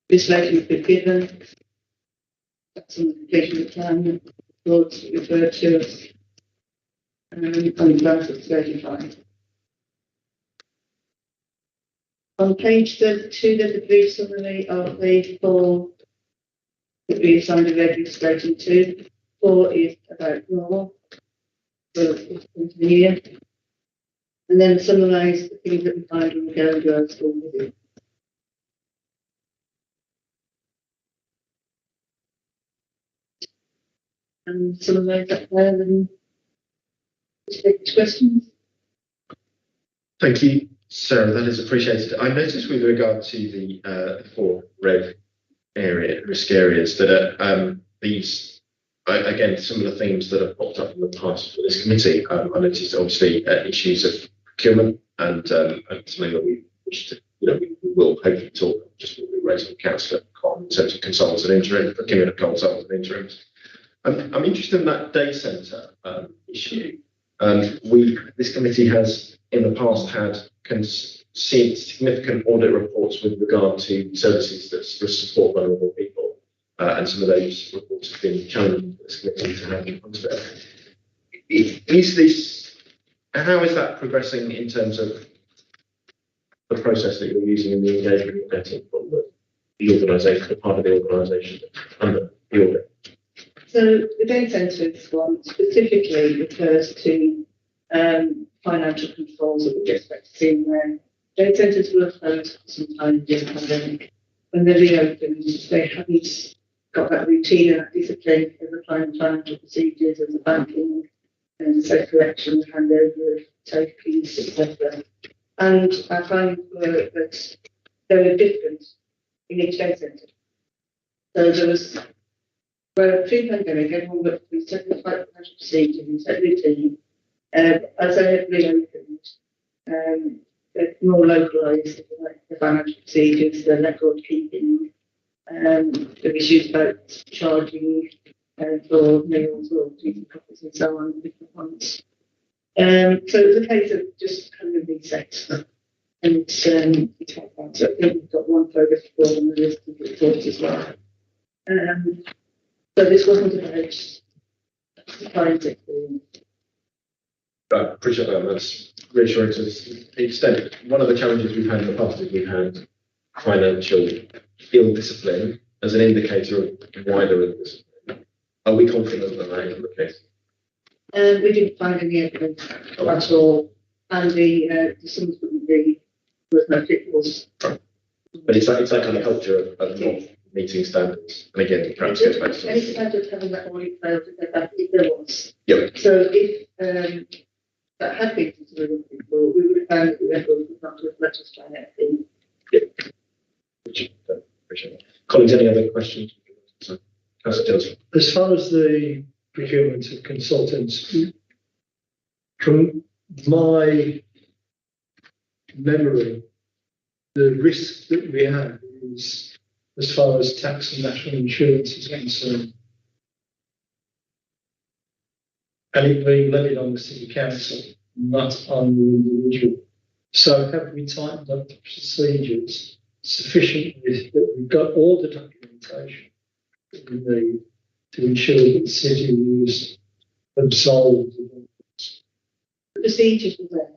This later has been given. That's on the completion of the plan, reports referred to us, and the graph is 35. On page 32, there's a brief summary of the 4 that we assigned a registration to. 4 is about normal, so it's into the year. And then summarise the things that we find when we go and do our school visit. And summarise that there and take questions. Thank you, Sarah. That is appreciated. I noticed with regard to the 4 red risk areas that are these. Again, some of the themes that have popped up in the past for this committee. I noticed obviously issues of procurement and something that we wish to, we will hopefully talk just what we raised with Councillor Conn in terms of consultants and interim, procurement of consultants and interims. I'm interested in that day centre issue. This committee has in the past had seen significant audit reports with regard to services that support vulnerable people. And some of those reports have been challenging for this committee to have in front of it. How is that progressing in terms of the process that you're using in the engagement you're getting from the organisation, the part of the organisation under the audit? So the day centres one specifically refers to financial controls that we expect to see when day centres were closed for some time during the pandemic. When they reopened, they hadn't got that routine and that discipline of applying financial procedures and the banking and safe collection, handover, safe keys, etc. And I find that they were different in each day centre. So there was, well, pre-pandemic, everyone worked with certain financial procedures and set routine. As they had reopened, more localised, like the financial procedures, the record keeping, the issues about charging for meals or keeping copies and so on, different ones. So it was a case of just kind of reset. And it's so I think we've got one further report on the list of reports as well. So this wasn't about client experience. I appreciate that. That's reassuring to the extent. One of the challenges we've had in the past is we've had financial ill discipline as an indicator of wider ill discipline. Are we confident that that is the case? We didn't find any evidence at all, and the sums wouldn't be was no pitfalls. But it's that kind of culture of not meeting standards. And again, perhaps goes back to any standard having that audit failed if there was. Yep. So if that had been considered before, we would have found that the record was not to reflect us trying anything. Appreciate that. Colleagues, any other questions? As far as the procurement of consultants, from my memory, the risk that we have is, as far as tax and national insurance is concerned, and it being levied on the city council, not on the individual. So have we tightened up the procedures sufficiently that we've got all the documentation that we need to ensure that the city is absolved? The procedures were there.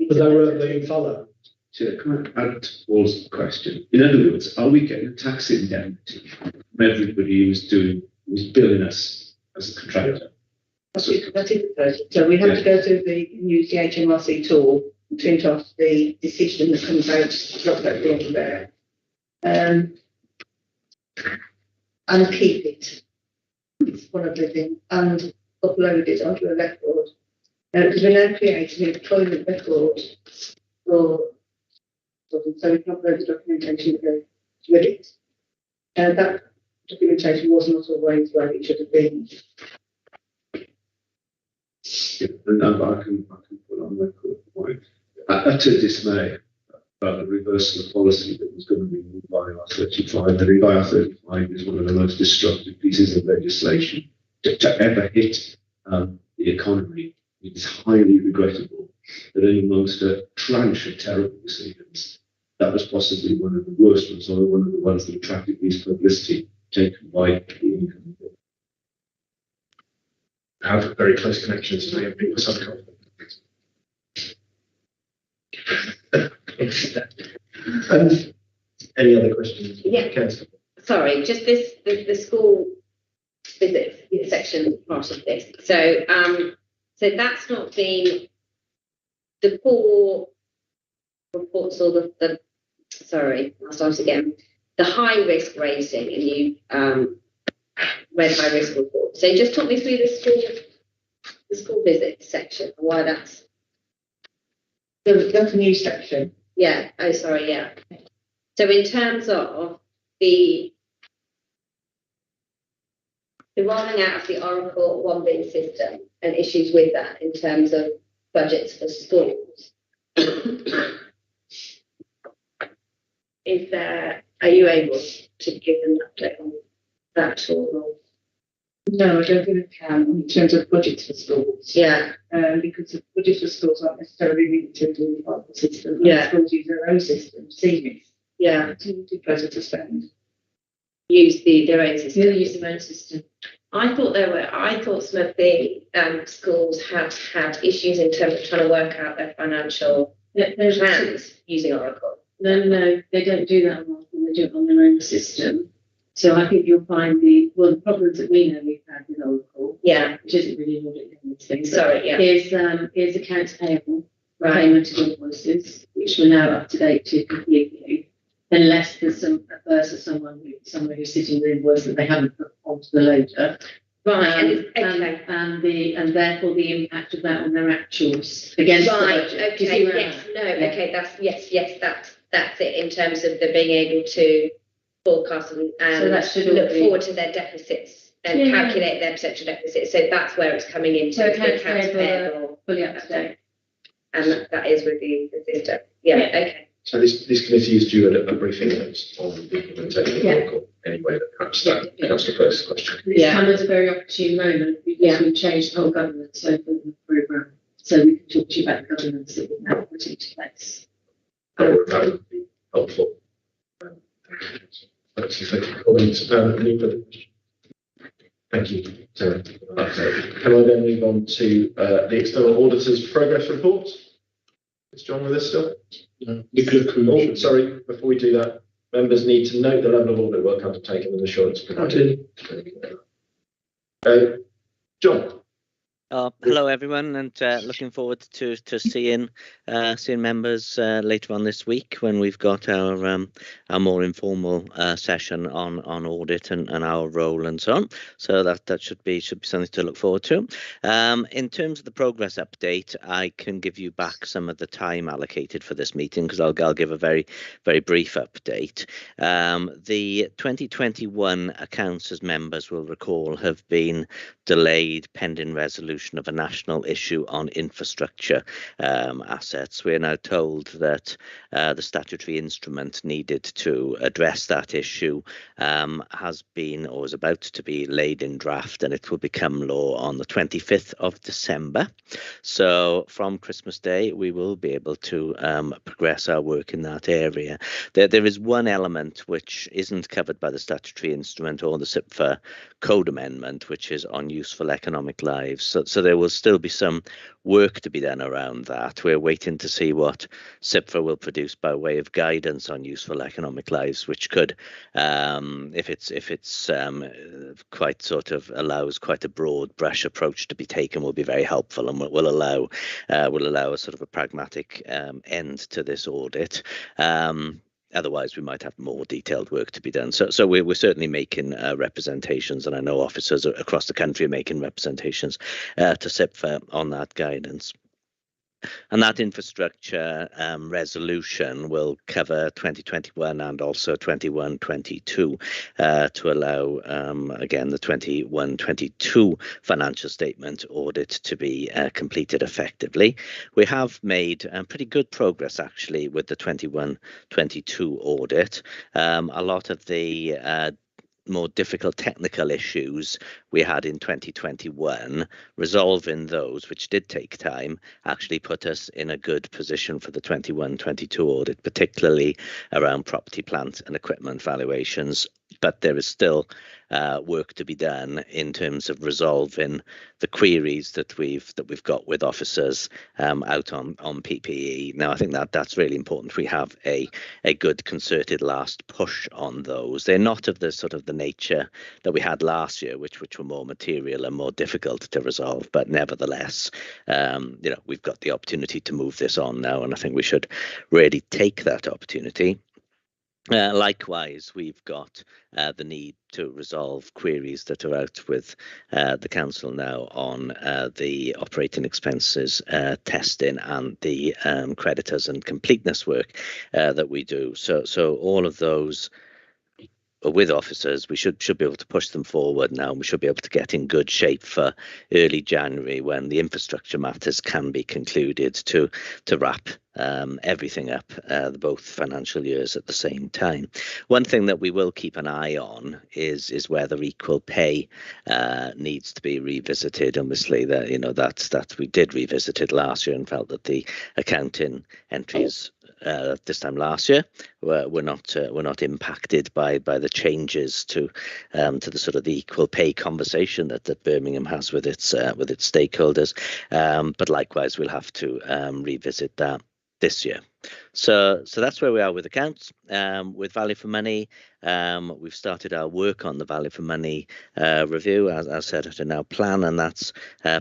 But they weren't being followed. Chair, can I add towards the question? In other words, are we getting a tax indemnity from everybody who's billing us as a contractor? That's it. The first. So we have to go to use the HMRC tool to print off the decision that comes out, drop that in there, and keep it. It's one of the things, and upload it onto a record. Because we're now creating an employment record for so we can upload the documentation that goes with it. That documentation was not always where it should have been. Yeah, and I can put on record point. Utter dismay about the reversal of policy that was going to be moved by R35. I think R35 is one of the most destructive pieces of legislation to ever hit the economy. It is highly regrettable that amongst a tranche of terrible decisions, that was possibly one of the worst ones, or one of the ones that attracted least publicity taken by the income. I have very close connections to people with some any other questions? Yeah. Councillor? Sorry, just the school visit section part of this. So so that's not been the poor reports or the sorry, I'll start again. The high risk rating, and you read high risk report. So just talk me through the school visit section and why that's That's a new section. yeah. Oh, sorry, yeah. So in terms of the rolling out of the Oracle one bin system and issues with that in terms of budgets for schools, are you able to give an update on that or? No, I don't think it can in terms of budgets for schools. Yeah. Because the budgets for schools aren't necessarily linked to the Oracle system. Yeah. Schools use their own system, CMIS. Yeah. To better to spend. Use their own system. They'll use their own system. I thought some of the schools had issues in terms of trying to work out their financial plans using Oracle. No, they don't do that on Oracle. They do it on their own system. So I think you'll find the problems that we know we've had with Oracle, which isn't really an audit thing. Sorry, yeah. Is accounts payable, payment of invoices, which we're now up to date to completely, unless there's some adverse or someone who's sitting with invoice that they haven't put onto the loader. Right, and therefore the impact of that on their actuals against the budget. Okay, that's it in terms of them being able to forecast and so look forward to their deficits and calculate their potential deficits. So that's where it's coming into. So accounts payable fully up to date. and that is with the system. Yeah, okay. So this committee is due a briefing notes on the implementation of the protocol anyway, but perhaps that answers the first question. It's come at a very opportune moment because we've changed the whole governance over the programme. So we can talk to you about the governance that we've now put into place. That would be helpful. Thank you for your comments. Any further questions? Thank you, Sarah. Okay. Can I then move on to the external auditor's progress report? Is John with us still? No. Oh, sorry, before we do that, members need to note the level of audit work undertaken and assurance provided. John. Hello everyone, and looking forward to seeing members later on this week when we've got our more informal session on audit and our role and so on. So that should be something to look forward to. In terms of the progress update, I can give you back some of the time allocated for this meeting because I'll give a very brief update. The 2021 accounts, as members will recall, have been delayed pending resolution of a national issue on infrastructure assets. We're now told that the statutory instrument needed to address that issue has been or is about to be laid in draft, and it will become law on the 25th of December. So from Christmas Day, we will be able to progress our work in that area. There is one element which isn't covered by the statutory instrument or the SIPFA code amendment, which is on useful economic lives. So there will still be some work to be done around that. We're waiting to see what SIPFA will produce by way of guidance on useful economic lives, which could, if it's quite sort of allows quite a broad brush approach to be taken, will be very helpful and will allow a sort of a pragmatic end to this audit. Otherwise, we might have more detailed work to be done. So we're certainly making representations, and I know officers across the country are making representations to SIPFA on that guidance. And that infrastructure resolution will cover 2021 and also 21-22 to allow, again, the 21-22 financial statement audit to be completed effectively. We have made pretty good progress, actually, with the 21-22 audit. A lot of the more difficult technical issues we had in 2021, resolving those, which did take time, actually put us in a good position for the 21-22 audit, particularly around property, plant and equipment valuations. But there is still work to be done in terms of resolving the queries that we've got with officers out on PPE. Now, I think that's really important. We have a good concerted last push on those. They're not of the sort of the nature that we had last year, which were more material and more difficult to resolve. But nevertheless, we've got the opportunity to move this on now, and I think we should really take that opportunity. Likewise, we've got the need to resolve queries that are out with the council now on the operating expenses testing and the creditors and completeness work that we do. So all of those with officers, we should be able to push them forward now. We should be able to get in good shape for early January when the infrastructure matters can be concluded to wrap everything up, both financial years at the same time. One thing that we will keep an eye on is whether equal pay needs to be revisited. Obviously, that we did revisit it last year and felt that the accounting entries this time last year were not impacted by the changes to the sort of the equal pay conversation that Birmingham has with its stakeholders. But likewise, we'll have to revisit that this year. So that's where we are with accounts. With value for money, we've started our work on the value for money review, as I said, at our plan, and that's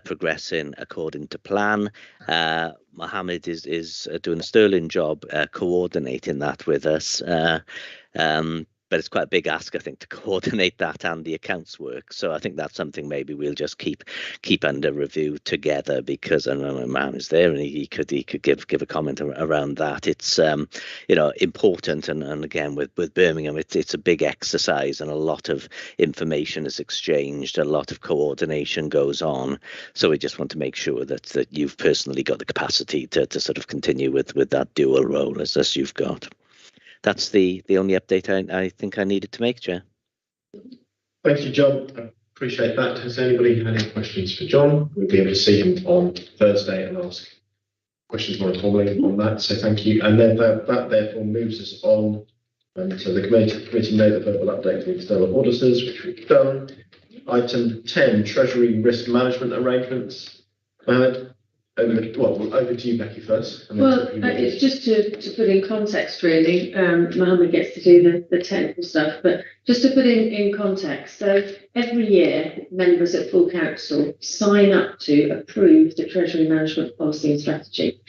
progressing according to plan. Mohammed is doing a sterling job coordinating that with us. but it's quite a big ask, I think, to coordinate that and the accounts work. So I think that's something maybe we'll just keep under review together, because I know man is there and he could give a comment around that. It's important, and again with Birmingham, it's a big exercise and a lot of information is exchanged, a lot of coordination goes on. So we just want to make sure that you've personally got the capacity to sort of continue with that dual role as you've got. That's the only update I think I needed to make, Chair. Thank you, John. I appreciate that. Has anybody had any questions for John? We'll be able to see him on Thursday and ask questions more informally on that. So thank you. And then that therefore moves us on to the committee made the verbal update to external auditors, which we've done. Item 10, Treasury Risk Management Arrangements. Mohammed, over to you, Becky, first. Well, it's just to put in context, really. Mohammed gets to do the technical stuff, but just to put in context. So every year, members at full council sign up to approve the Treasury Management Policy and Strategy.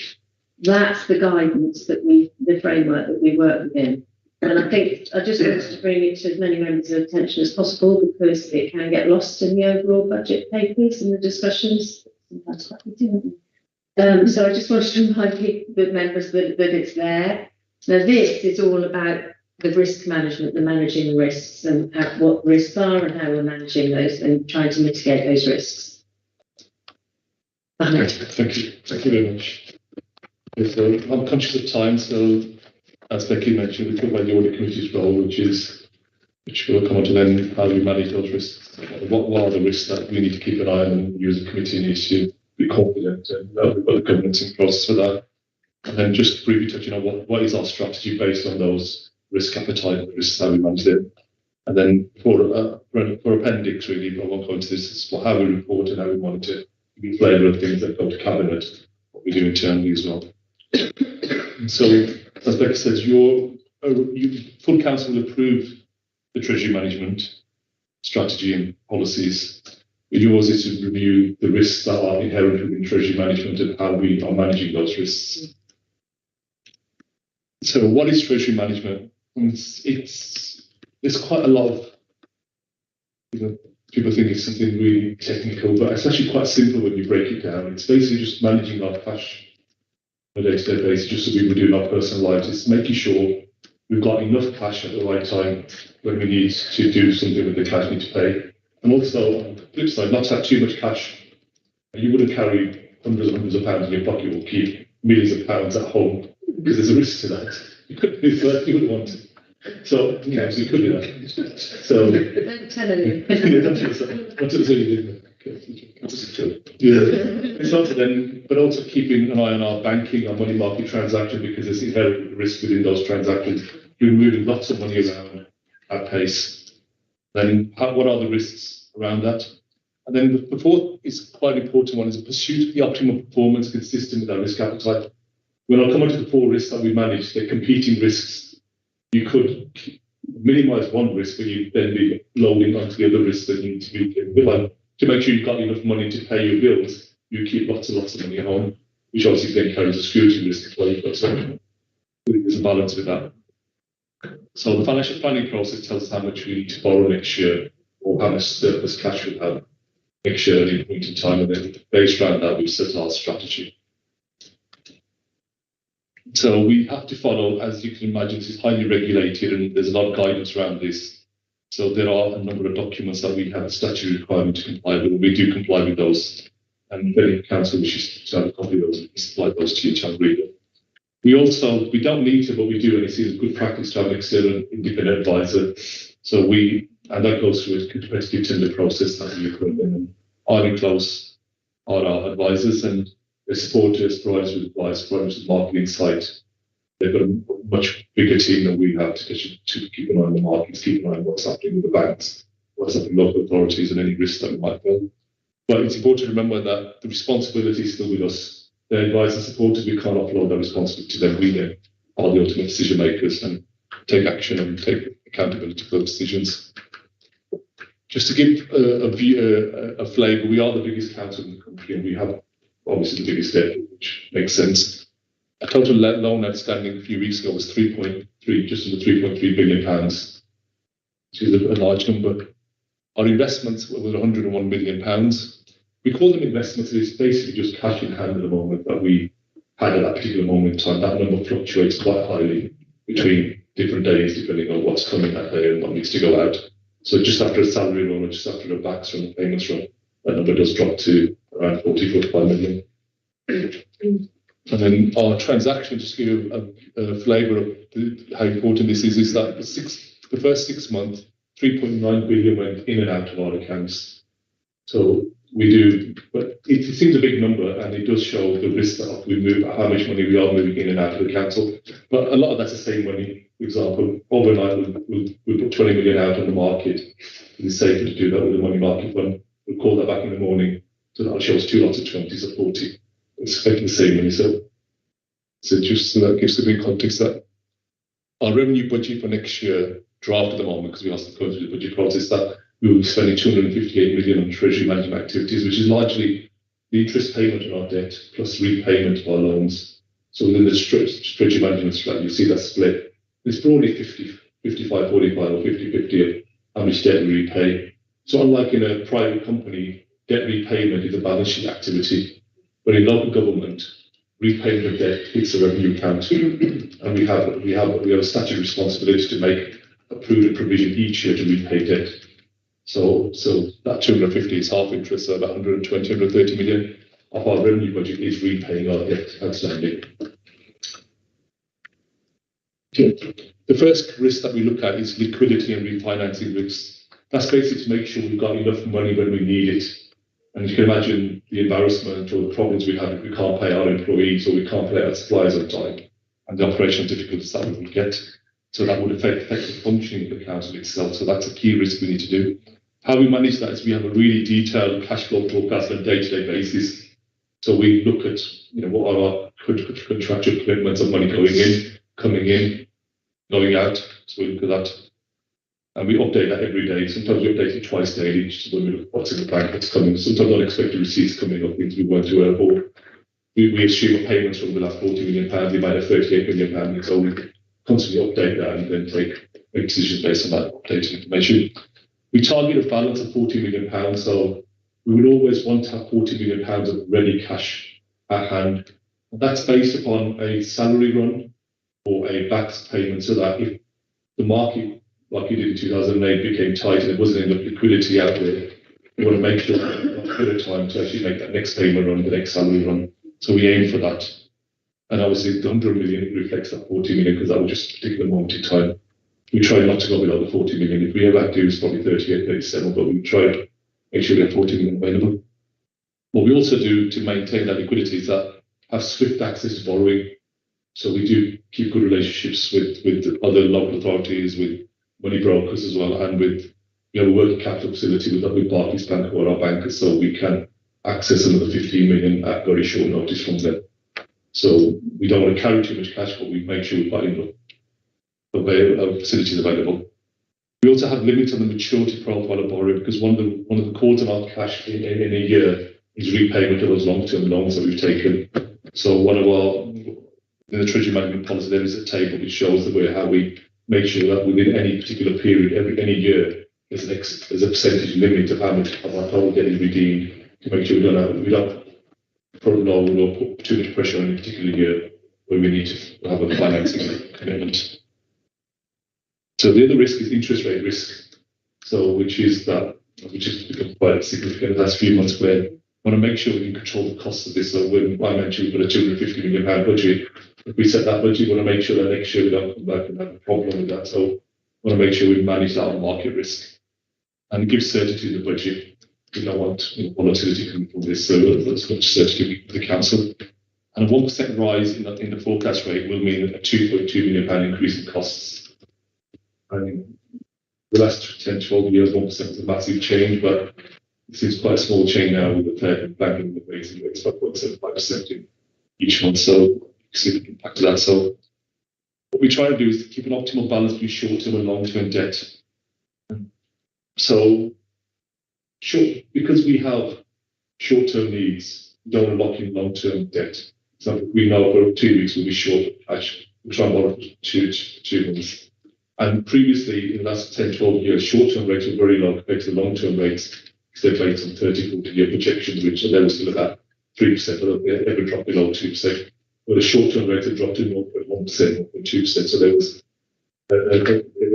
That's the guidance the framework that we work within. And I think I just wanted to bring it to as many members' attention as possible, because it can get lost in the overall budget papers and the discussions. Sometimes quite easy. So I just wanted to remind the members that it's there. Now, this is all about the risk management, the managing the risks, and what risks are and how we're managing those and trying to mitigate those risks. Thank you very much. So I'm conscious of time, so as Becky mentioned, we talk about the Audit Committee's role, which will come on to then how we manage those risks. What are the risks that we need to keep an eye on, and you as a committee needs to be confident, and we've got the governance in process for that. And then just briefly touching on what is our strategy based on those risk appetite and risks, how we manage them. And then for appendix, really, but I won't go into this, is for how we report and how we monitor, the flavour of things that go to cabinet, what we do internally as well. So, as Becky says, full council will approve the treasury management strategy and policies. Yours is to review the risks that are inherent within treasury management and how we are managing those risks. So what is treasury management? There's quite a lot of, people think it's something really technical, but it's actually quite simple when you break it down. It's basically just managing our cash on a day-to-day basis, just as we would do in our personal lives. It's making sure we've got enough cash at the right time when we need to do something with the cash we need to pay. And also, on the flip side, not to have too much cash. You wouldn't carry hundreds and hundreds of pounds in your pocket or keep millions of pounds at home, because there's a risk to that. You wouldn't want to. So, yeah, so you could do that. So, Don't tell anyone. It's also then, but also keeping an eye on our banking, our money market transaction, because there's inherent risk within those transactions. You're moving lots of money around at pace. Then what are the risks around that? And then the fourth is quite an important one, is a pursuit of the optimal performance consistent with our risk appetite. When I come on to the 4 risks that we manage, they're competing risks. You could minimise one risk, but you then be loading onto the other risks that you need to be like, to make sure you've got enough money to pay your bills. You keep lots and lots of money at home, which obviously then carries a security risk as well. You've got so there's a balance with that. So the financial planning process tells us how much we need to borrow next year, or how much surplus cash we have next year at any point in time, and then based around that we set our strategy. So we have to follow, as you can imagine, this is highly regulated and there's a lot of guidance around this. So there are a number of documents that we have a statutory requirement to comply with, and we do comply with those. And if any council wishes to have a copy of those, we supply those to you to have a read of. We don't need to, but we do, and it's a good practice to have an external independent advisor. So and that goes through a competitive tender process that we equip them. Ireland Close are our advisors, and they support us, provide us with advice, provide us with market insight. They've got a much bigger team than we have to keep an eye on the markets, keep an eye on what's happening with the banks, what's happening with local authorities, and any risks that we might feel. But it's important to remember that the responsibility is still with us. The advisor supporters, we can't offload that responsibility to them. We then are the ultimate decision makers and take action and take accountability for those decisions. Just to give a flavour, we are the biggest council in the country, and we have obviously the biggest debt, which makes sense. A total loan outstanding a few weeks ago was just under 3.3 billion pounds. which is a large number. Our investments were £101 million. We call them investments. It's basically just cash in hand at the moment that we had at that particular moment in time. That number fluctuates quite highly between different days, depending on what's coming that day and what needs to go out. So just after a salary run or just after a backs run, a payments run, that number does drop to around 45 million. And then our transaction, just to give you a flavour of how important this is that the first 6 months, 3.9 billion went in and out of our accounts. So we do, but it seems a big number, and it does show the risk that we move, how much money we are moving in and out of the council. But a lot of that's the same money. For example, overnight we'll put 20 million out on the market. It's safer to do that with the money market fund. We'll call that back in the morning, so that'll show us 2 lots of 20s or 40. It's expecting the same money. So just so that gives a bit of context that our revenue budget for next year, draft at the moment, because we are still going through the budget process, that we will be spending 258 million on treasury management activities, which is largely the interest payment on our debt plus repayment of our loans. So within the treasury management strategy, you see that split. It's broadly 55, 45 or 50-50 of how much debt we repay. So unlike in a private company, debt repayment is a balance sheet activity, but in local government, repayment of debt hits the revenue account, and we have a statutory responsibility to make a prudent provision each year to repay debt. So that 250 is half interest, so about 120, 130 million of our revenue budget is repaying our debt outstanding. The first risk that we look at is liquidity and refinancing risks. That's basically to make sure we've got enough money when we need it. And you can imagine the embarrassment or the problems we have if we can't pay our employees or we can't pay our suppliers on time, and the operational difficulties that we will get. So that would affect the functioning of the council itself. So that's a key risk we need to do. How we manage that is we have a really detailed cash flow forecast on a day-to-day basis. So we look at what are our contractual commitments of money going in, coming in, going out. So we look at that. And we update that every day. Sometimes we update it twice daily, just when we look at what's in the bank, what's coming. Sometimes unexpected receipts coming up, things we weren't aware of. We assume a payments from the last £40 million, we made a £38 million. So we constantly update that and then make decisions based on that updated information. We target a balance of £40 million, so we would always want to have £40 million of ready cash at hand. And that's based upon a salary run or a backs payment, so that if the market, like it did in 2008, became tight and there wasn't enough liquidity out there, we want to make sure that we've got a bit of time to actually make that next payment run, the next salary run. So we aim for that. And obviously the 100 million reflects that 40 million because that was just a particular moment in time. We try not to go below the 40 million. If we ever do, it's probably 38, 37, but we try to make sure we have 40 million available. What we also do to maintain that liquidity is that have swift access to borrowing. So we do keep good relationships with other local authorities, with money brokers as well, and with a working capital facility with Barclays Bank, who are our bankers, so we can access another 15 million at very short notice from them. So we don't want to carry too much cash, but we make sure we've got enough facilities available. We also have limits on the maturity profile of borrowing, because one of the calls on our cash in a year is repayment of those long-term loans that we've taken. So in the treasury management policy, there is a table which shows how we make sure that within any particular period, any year, there's a percentage limit of how much of our total debt is redeemed, to make sure we don't prolong or put too much pressure on a particular year where we need to have a financing commitment. So the other risk is interest rate risk. So which has become quite significant in the last few months, where we want to make sure we can control the costs of this. So when I mentioned we've got a £250 million budget, if we set that budget, we want to make sure that next year we don't come back and have a problem with that. So we want to make sure we manage that on market risk and give certainty to the budget. We don't want volatility coming from this, so that's much certainty for the council. And a 1% rise in the forecast rate will mean a £2.2 million increase in costs. And the last 10, 12 years, 1% is a massive change, but it seems quite a small change now with the Fed banking the raising rates by 0.75% in each month. So significant impact to that. So what we try to do is to keep an optimal balance between short-term and long-term debt. So because we have short-term needs, we don't want to lock in long-term debt. So we know for 2 weeks we'll be short of cash. We try and borrow for two months. And previously, in the last 10, 12 years, short-term rates were very low compared to the long-term rates. They're based on 30, 40-year projections, which are level still about 3%, but they ever dropped below 2%. But the short-term rates had dropped to 0.1%, 0.2%. So there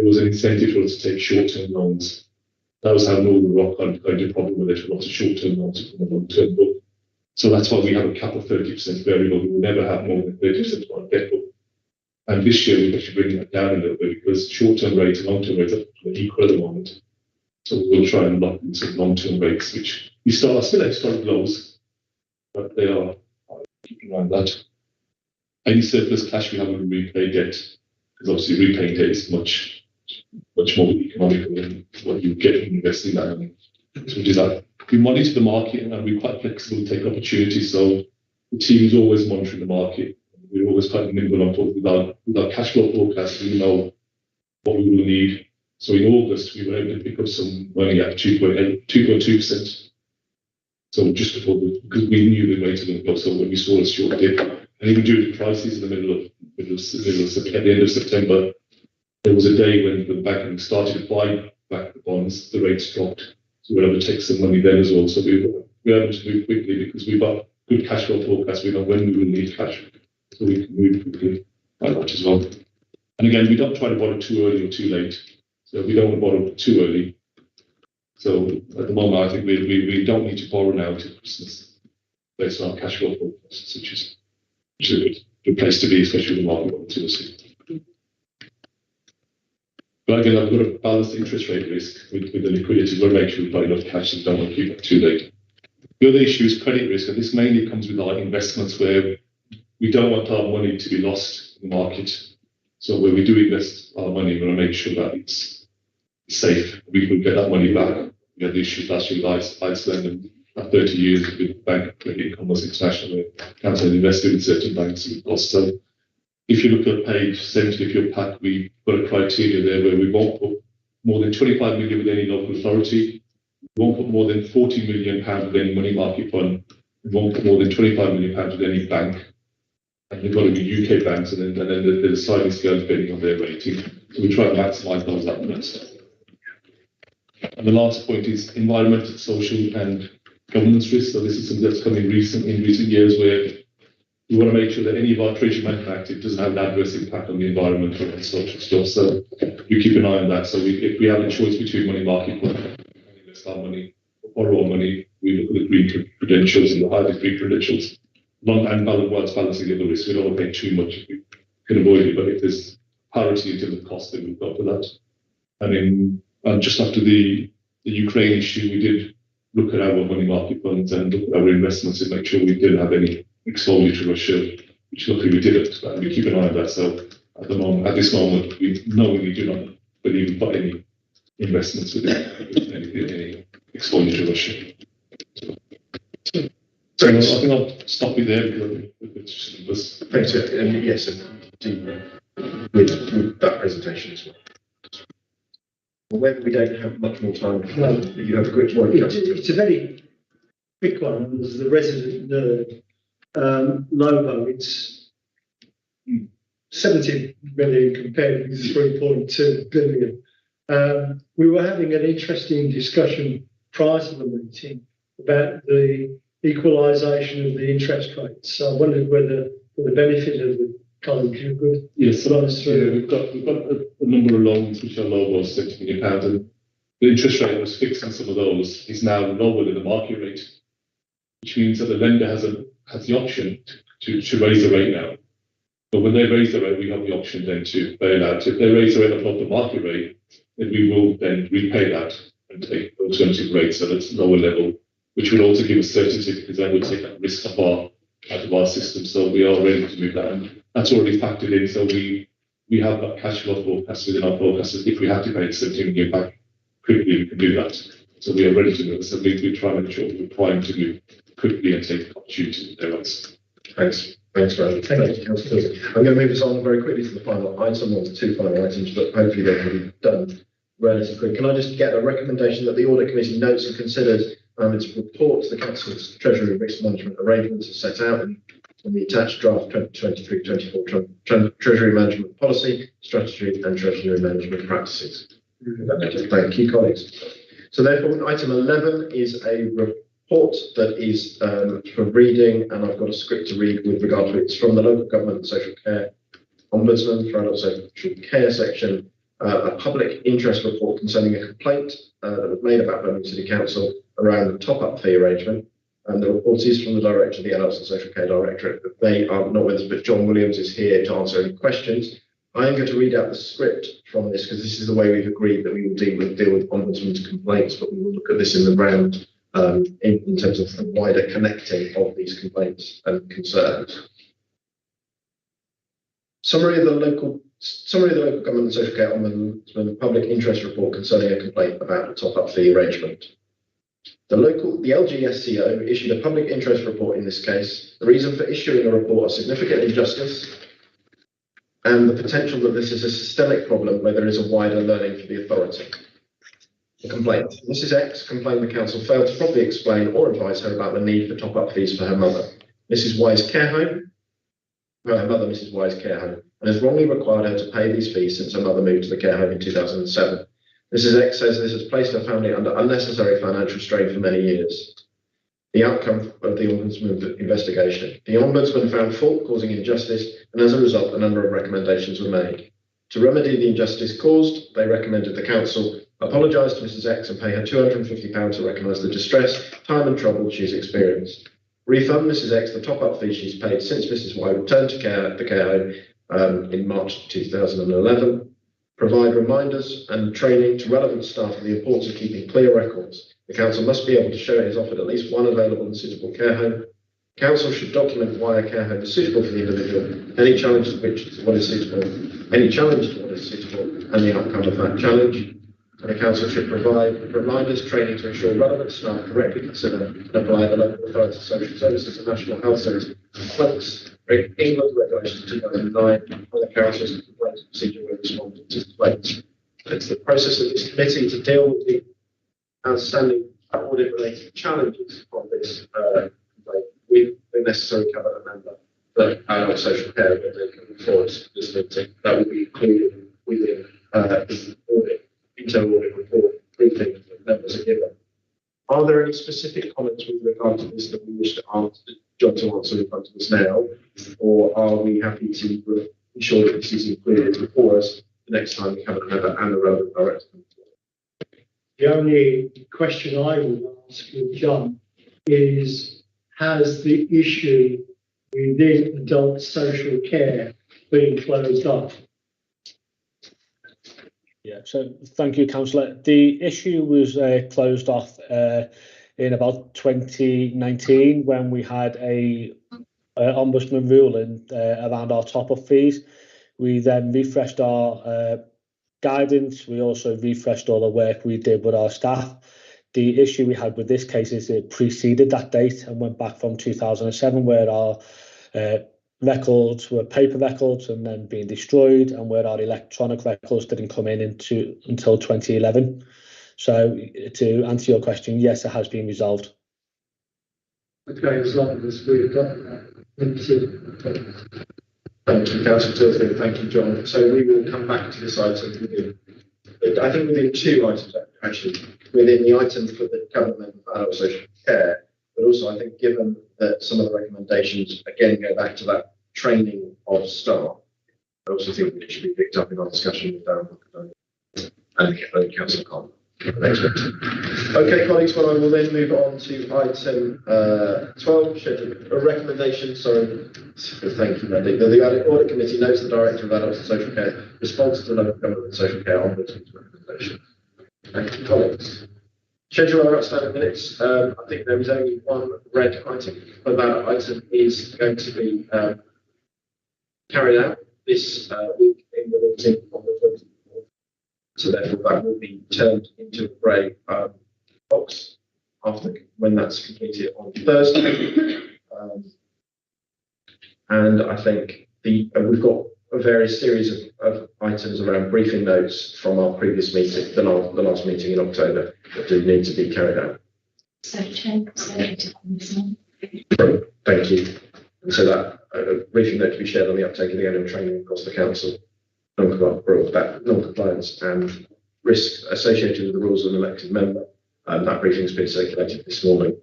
was an incentive for us to take short-term loans. That was how Northern Rock kind of problem with it, lots of short-term loans from the long-term book. So that's why we have a cap of 30% variable. We will never have more than 30% of our debt book. And this year we're actually bringing that down a little bit because short-term rates and long-term rates are equal at the moment. So we'll try and lock in some long-term rates, which we still at historic lows, but they are keeping around that. Any surplus cash we have on repay debt, because obviously repaying debt is much more economical than what you get from investing that money. So we do that. We monitor the market and we're quite flexible to take opportunities. So the team is always monitoring the market. We're always quite nimble on talking with our cash flow forecast. We know what we will need. So in August, we were able to pick up some money at 2.2%. So just before, because we knew the rate was going to go. So when we saw a short dip, and even during the crisis in the middle of at the end of September, there was a day when the bank started to buy back the bonds, the rates dropped. So we were able to take some money then as well. So we were able to move quickly because we've got good cash flow forecast. We know when we will need cash. So we can move quickly like that as well. And again, we don't try to borrow too early or too late. So we don't want to borrow too early. So at the moment, I think we don't need to borrow now till Christmas based on our cash flow forecasts, which is a good place to be, especially with the market volatility. But again, I've got to balance the interest rate risk with the liquidity. We've got to make sure we've got enough cash and don't want to keep it too late. The other issue is credit risk, and this mainly comes with our investments where we don't want our money to be lost in the market. So when we do invest our money, we want to make sure that it's safe. We can get that money back. We had the issue last year with Iceland, and at 30 years, the bank credit was international. Cancer invested in certain banks at cost. So if you look at page 70 of your pack, we've got a criteria there where we won't put more than 25 million with any local authority. We won't put more than 40 million pounds with any money market fund. We won't put more than 25 million pounds with any bank. And they've got to be UK banks, and then there's a sliding scale depending on their rating. So we try to maximise those elements. And the last point is environmental, social, and governance risk. So this is something that's come in recent years where we want to make sure that any of our treasury management activity doesn't have an adverse impact on the environmental and social stuff. So we keep an eye on that. So if we have a choice between money market fund and invest our money, borrow our money, we look at the green credentials and the high degree credentials. And whilst balancing the other risks, we don't want to pay too much if we can avoid it. But if there's parity in terms of cost, then we've got for that. And just after the Ukraine issue, we did look at our money market funds and look at our investments and make sure we didn't have any exposure to Russia, which luckily we didn't. And we keep an eye on that. So at this moment, we knowingly do not believe we've got any investments with any exposure to Russia. So I think I'll stop you there because thanks, and yes, with that presentation as well. Whether we don't have much more time, if you have a quick one. It's a very quick one. There's the resident nerd logo. It's 70 million compared with 3.2 billion. We were having an interesting discussion prior to the meeting about the equalisation of the interest rates. So I wondered whether, for the benefit of the college, you could run us through. We've got a number of loans which are low, about £60 million, and the interest rate was fixed on some of those is now lower than the market rate, which means that the lender has the option to raise the rate now. But when they raise the rate, we have the option then to bail out. If they raise the rate above the market rate, then we will then repay that and take alternative rates at a lower level, which will also give us certainty because then we'll take that risk out of our system. So we are ready to move that, and that's already factored in. So we have that cash flow forecast within our forecast. If we have to pay 17 million back quickly, we can do that. So we are ready to move. So we try and make sure we're primed to move quickly and take the opportunity thereafter. Thanks, Graham. Thank you, Councillor. I'm going to move us on very quickly to the final item, or the two final items, but hopefully they can be done relatively quick. Can I just get a recommendation that the Audit Committee notes and considers its report to the Council's Treasury and Risk Management arrangements are set out in on the attached draft 2023-24 Treasury Management Policy, Strategy and Treasury Management Practices. Thank you, colleagues. So therefore, item 11 is a report that is for reading, and I've got a script to read with regard to it. It's from the Local Government and Social Care Ombudsman for Adult Social Care section, a public interest report concerning a complaint that was made about Birmingham City Council around the top-up fee arrangement. And the report is from the Director of the Adults and Social Care Directorate. They are not with us, but John Williams is here to answer any questions. I am going to read out the script from this because this is the way we've agreed that we will deal with ombudsman's complaints, but we will look at this in the round in terms of the wider connecting of these complaints and concerns. Summary of the local government and social care ombudsman public interest report concerning a complaint about the top-up fee arrangement. The LGSCO issued a public interest report in this case. The reason for issuing a report are significant injustice and the potential that this is a systemic problem where there is a wider learning for the authority. The complaint. Mrs. X complained the council failed to properly explain or advise her about the need for top-up fees for her mother, Mrs. Y's care home, her mother, Mrs. Y's care home, and has wrongly required her to pay these fees since her mother moved to the care home in 2007. Mrs. X says this has placed her family under unnecessary financial strain for many years. The outcome of the Ombudsman investigation. The Ombudsman found fault causing injustice, and as a result, a number of recommendations were made. To remedy the injustice caused, they recommended the council apologise to Mrs. X and pay her £250 to recognise the distress, time and trouble she's experienced. Refund Mrs. X the top-up fee she's paid since Mrs. Y returned to the care home in March 2011. Provide reminders and training to relevant staff of the importance of keeping clear records. The council must be able to show it has offered at least one available and suitable care home. Council should document why a care home is suitable for the individual, any challenge to what is suitable, and the outcome of that challenge. And the council should provide reminders, training to ensure relevant staff correctly consider and apply the local authority social services and national health service complaints. England Regulations 2009 and the council's complaints procedure with responding to complaints. It's the process of this committee to deal with the outstanding audit-related challenges of this complaint with the necessary cabinet member for adult social care when they come before us this meeting. That will be included within the audit, internal audit report briefing that members are given. Are there any specific comments with regard to this that we wish to answer, John to answer in front of us now, or are we happy to ensure that this is included before us the next time we have a member and the relevant director? The only question I would ask you, John, is has the issue within adult social care been closed off? Yeah, so thank you, Councillor. The issue was closed off in about 2019 when we had a ombudsman ruling around our top-up fees. We then refreshed our guidance. We also refreshed all the work we did with our staff. The issue we had with this case is it preceded that date and went back from 2007, where our records were paper records and then being destroyed, and where our electronic records didn't come in until 2011. So to answer your question, yes, it has been resolved. Okay, as long as we've got that. Thank you, Councillor Tilsley. Thank you, John. So we will come back to this item within two items, actually, within the item for the government member for adult social care, but also I think given that some of the recommendations again go back to that training of staff, I also think it should be picked up in our discussion with Darren and Councillor Conn. Okay, colleagues, well, I will then move on to item 12, schedule a recommendation. Sorry, thank you, Randy. The Audit Committee notes the Director of Adults and Social Care response to the Local Government and Social Care Ombudsman's recommendation. Thank you, colleagues. Schedule our outstanding minutes. I think there is only one red item, but that item is going to be carried out this week in the meeting on the 24th. So therefore, that will be turned into a grey box after when that's completed on Thursday. And I think we've got a various series of items around briefing notes from our previous meeting, the last meeting in October, that do need to be carried out. So, Chair, Thank you. And so that briefing note to be shared on the uptake of the annual training across the council, non-compliance and risks associated with the rules of an elected member. That briefing has been circulated this morning.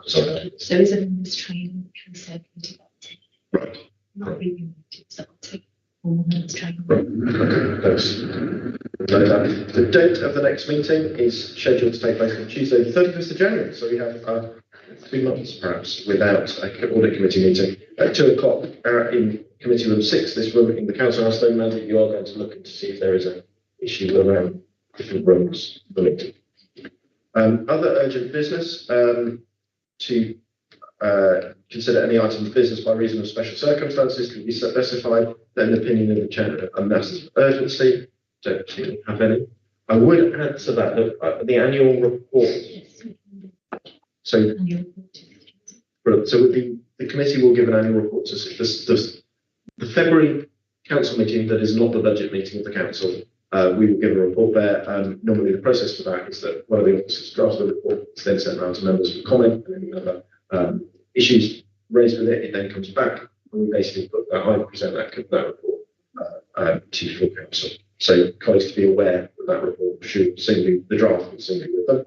So is it in this training can circulate Right. not really so I'll take all this training. Right. Okay. Thanks. The date of the next meeting is scheduled to take place on Tuesday, the 31st of January. So we have 3 months perhaps without an audit committee meeting. At 2 o'clock in committee room 6, this room in the council house, though, Mandy, you are going to look into see if there is an issue around different rooms. Other urgent business, to consider any item of business by reason of special circumstances can be specified, then the opinion of the chair and matters of urgency. Don't particularly have any. I would add to that the annual report. So the committee will give an annual report to the February council meeting that is not the budget meeting of the council. We will give a report there. Normally the process for that is that one of the officers drafts the report, it's then sent around to members for comment, and any other issues raised with it, it then comes back, and we basically put that, I present that report to full council. So colleagues to be aware that report should singly, the draft will singly with them.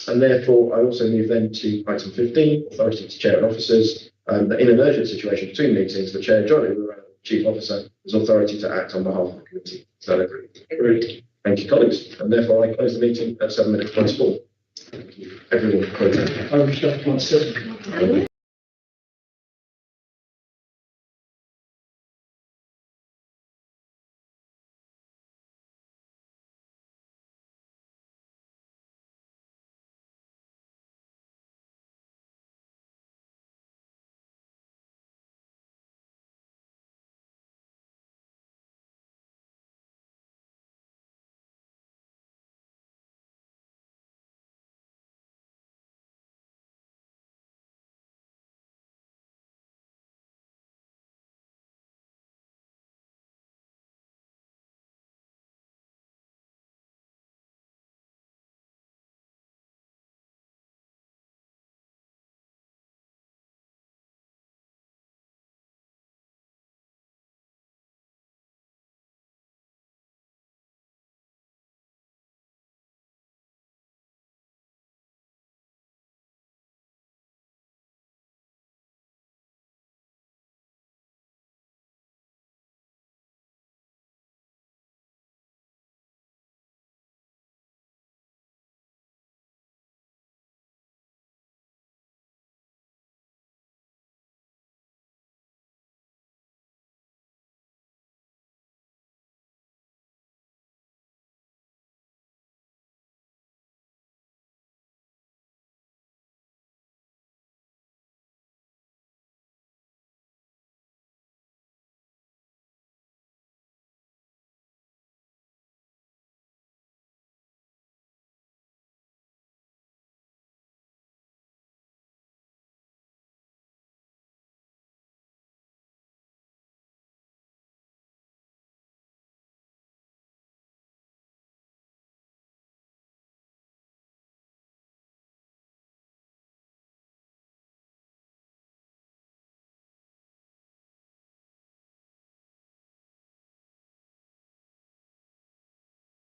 And therefore, I also move then to item 15, authority to chair and officers. That in an urgent situation between meetings, the chair, jointly with the chief officer, has authority to act on behalf of the committee. Is that agreed? Agreed. Thank you, colleagues. And therefore, I close the meeting at 7 minutes past 4. Thank you, everyone.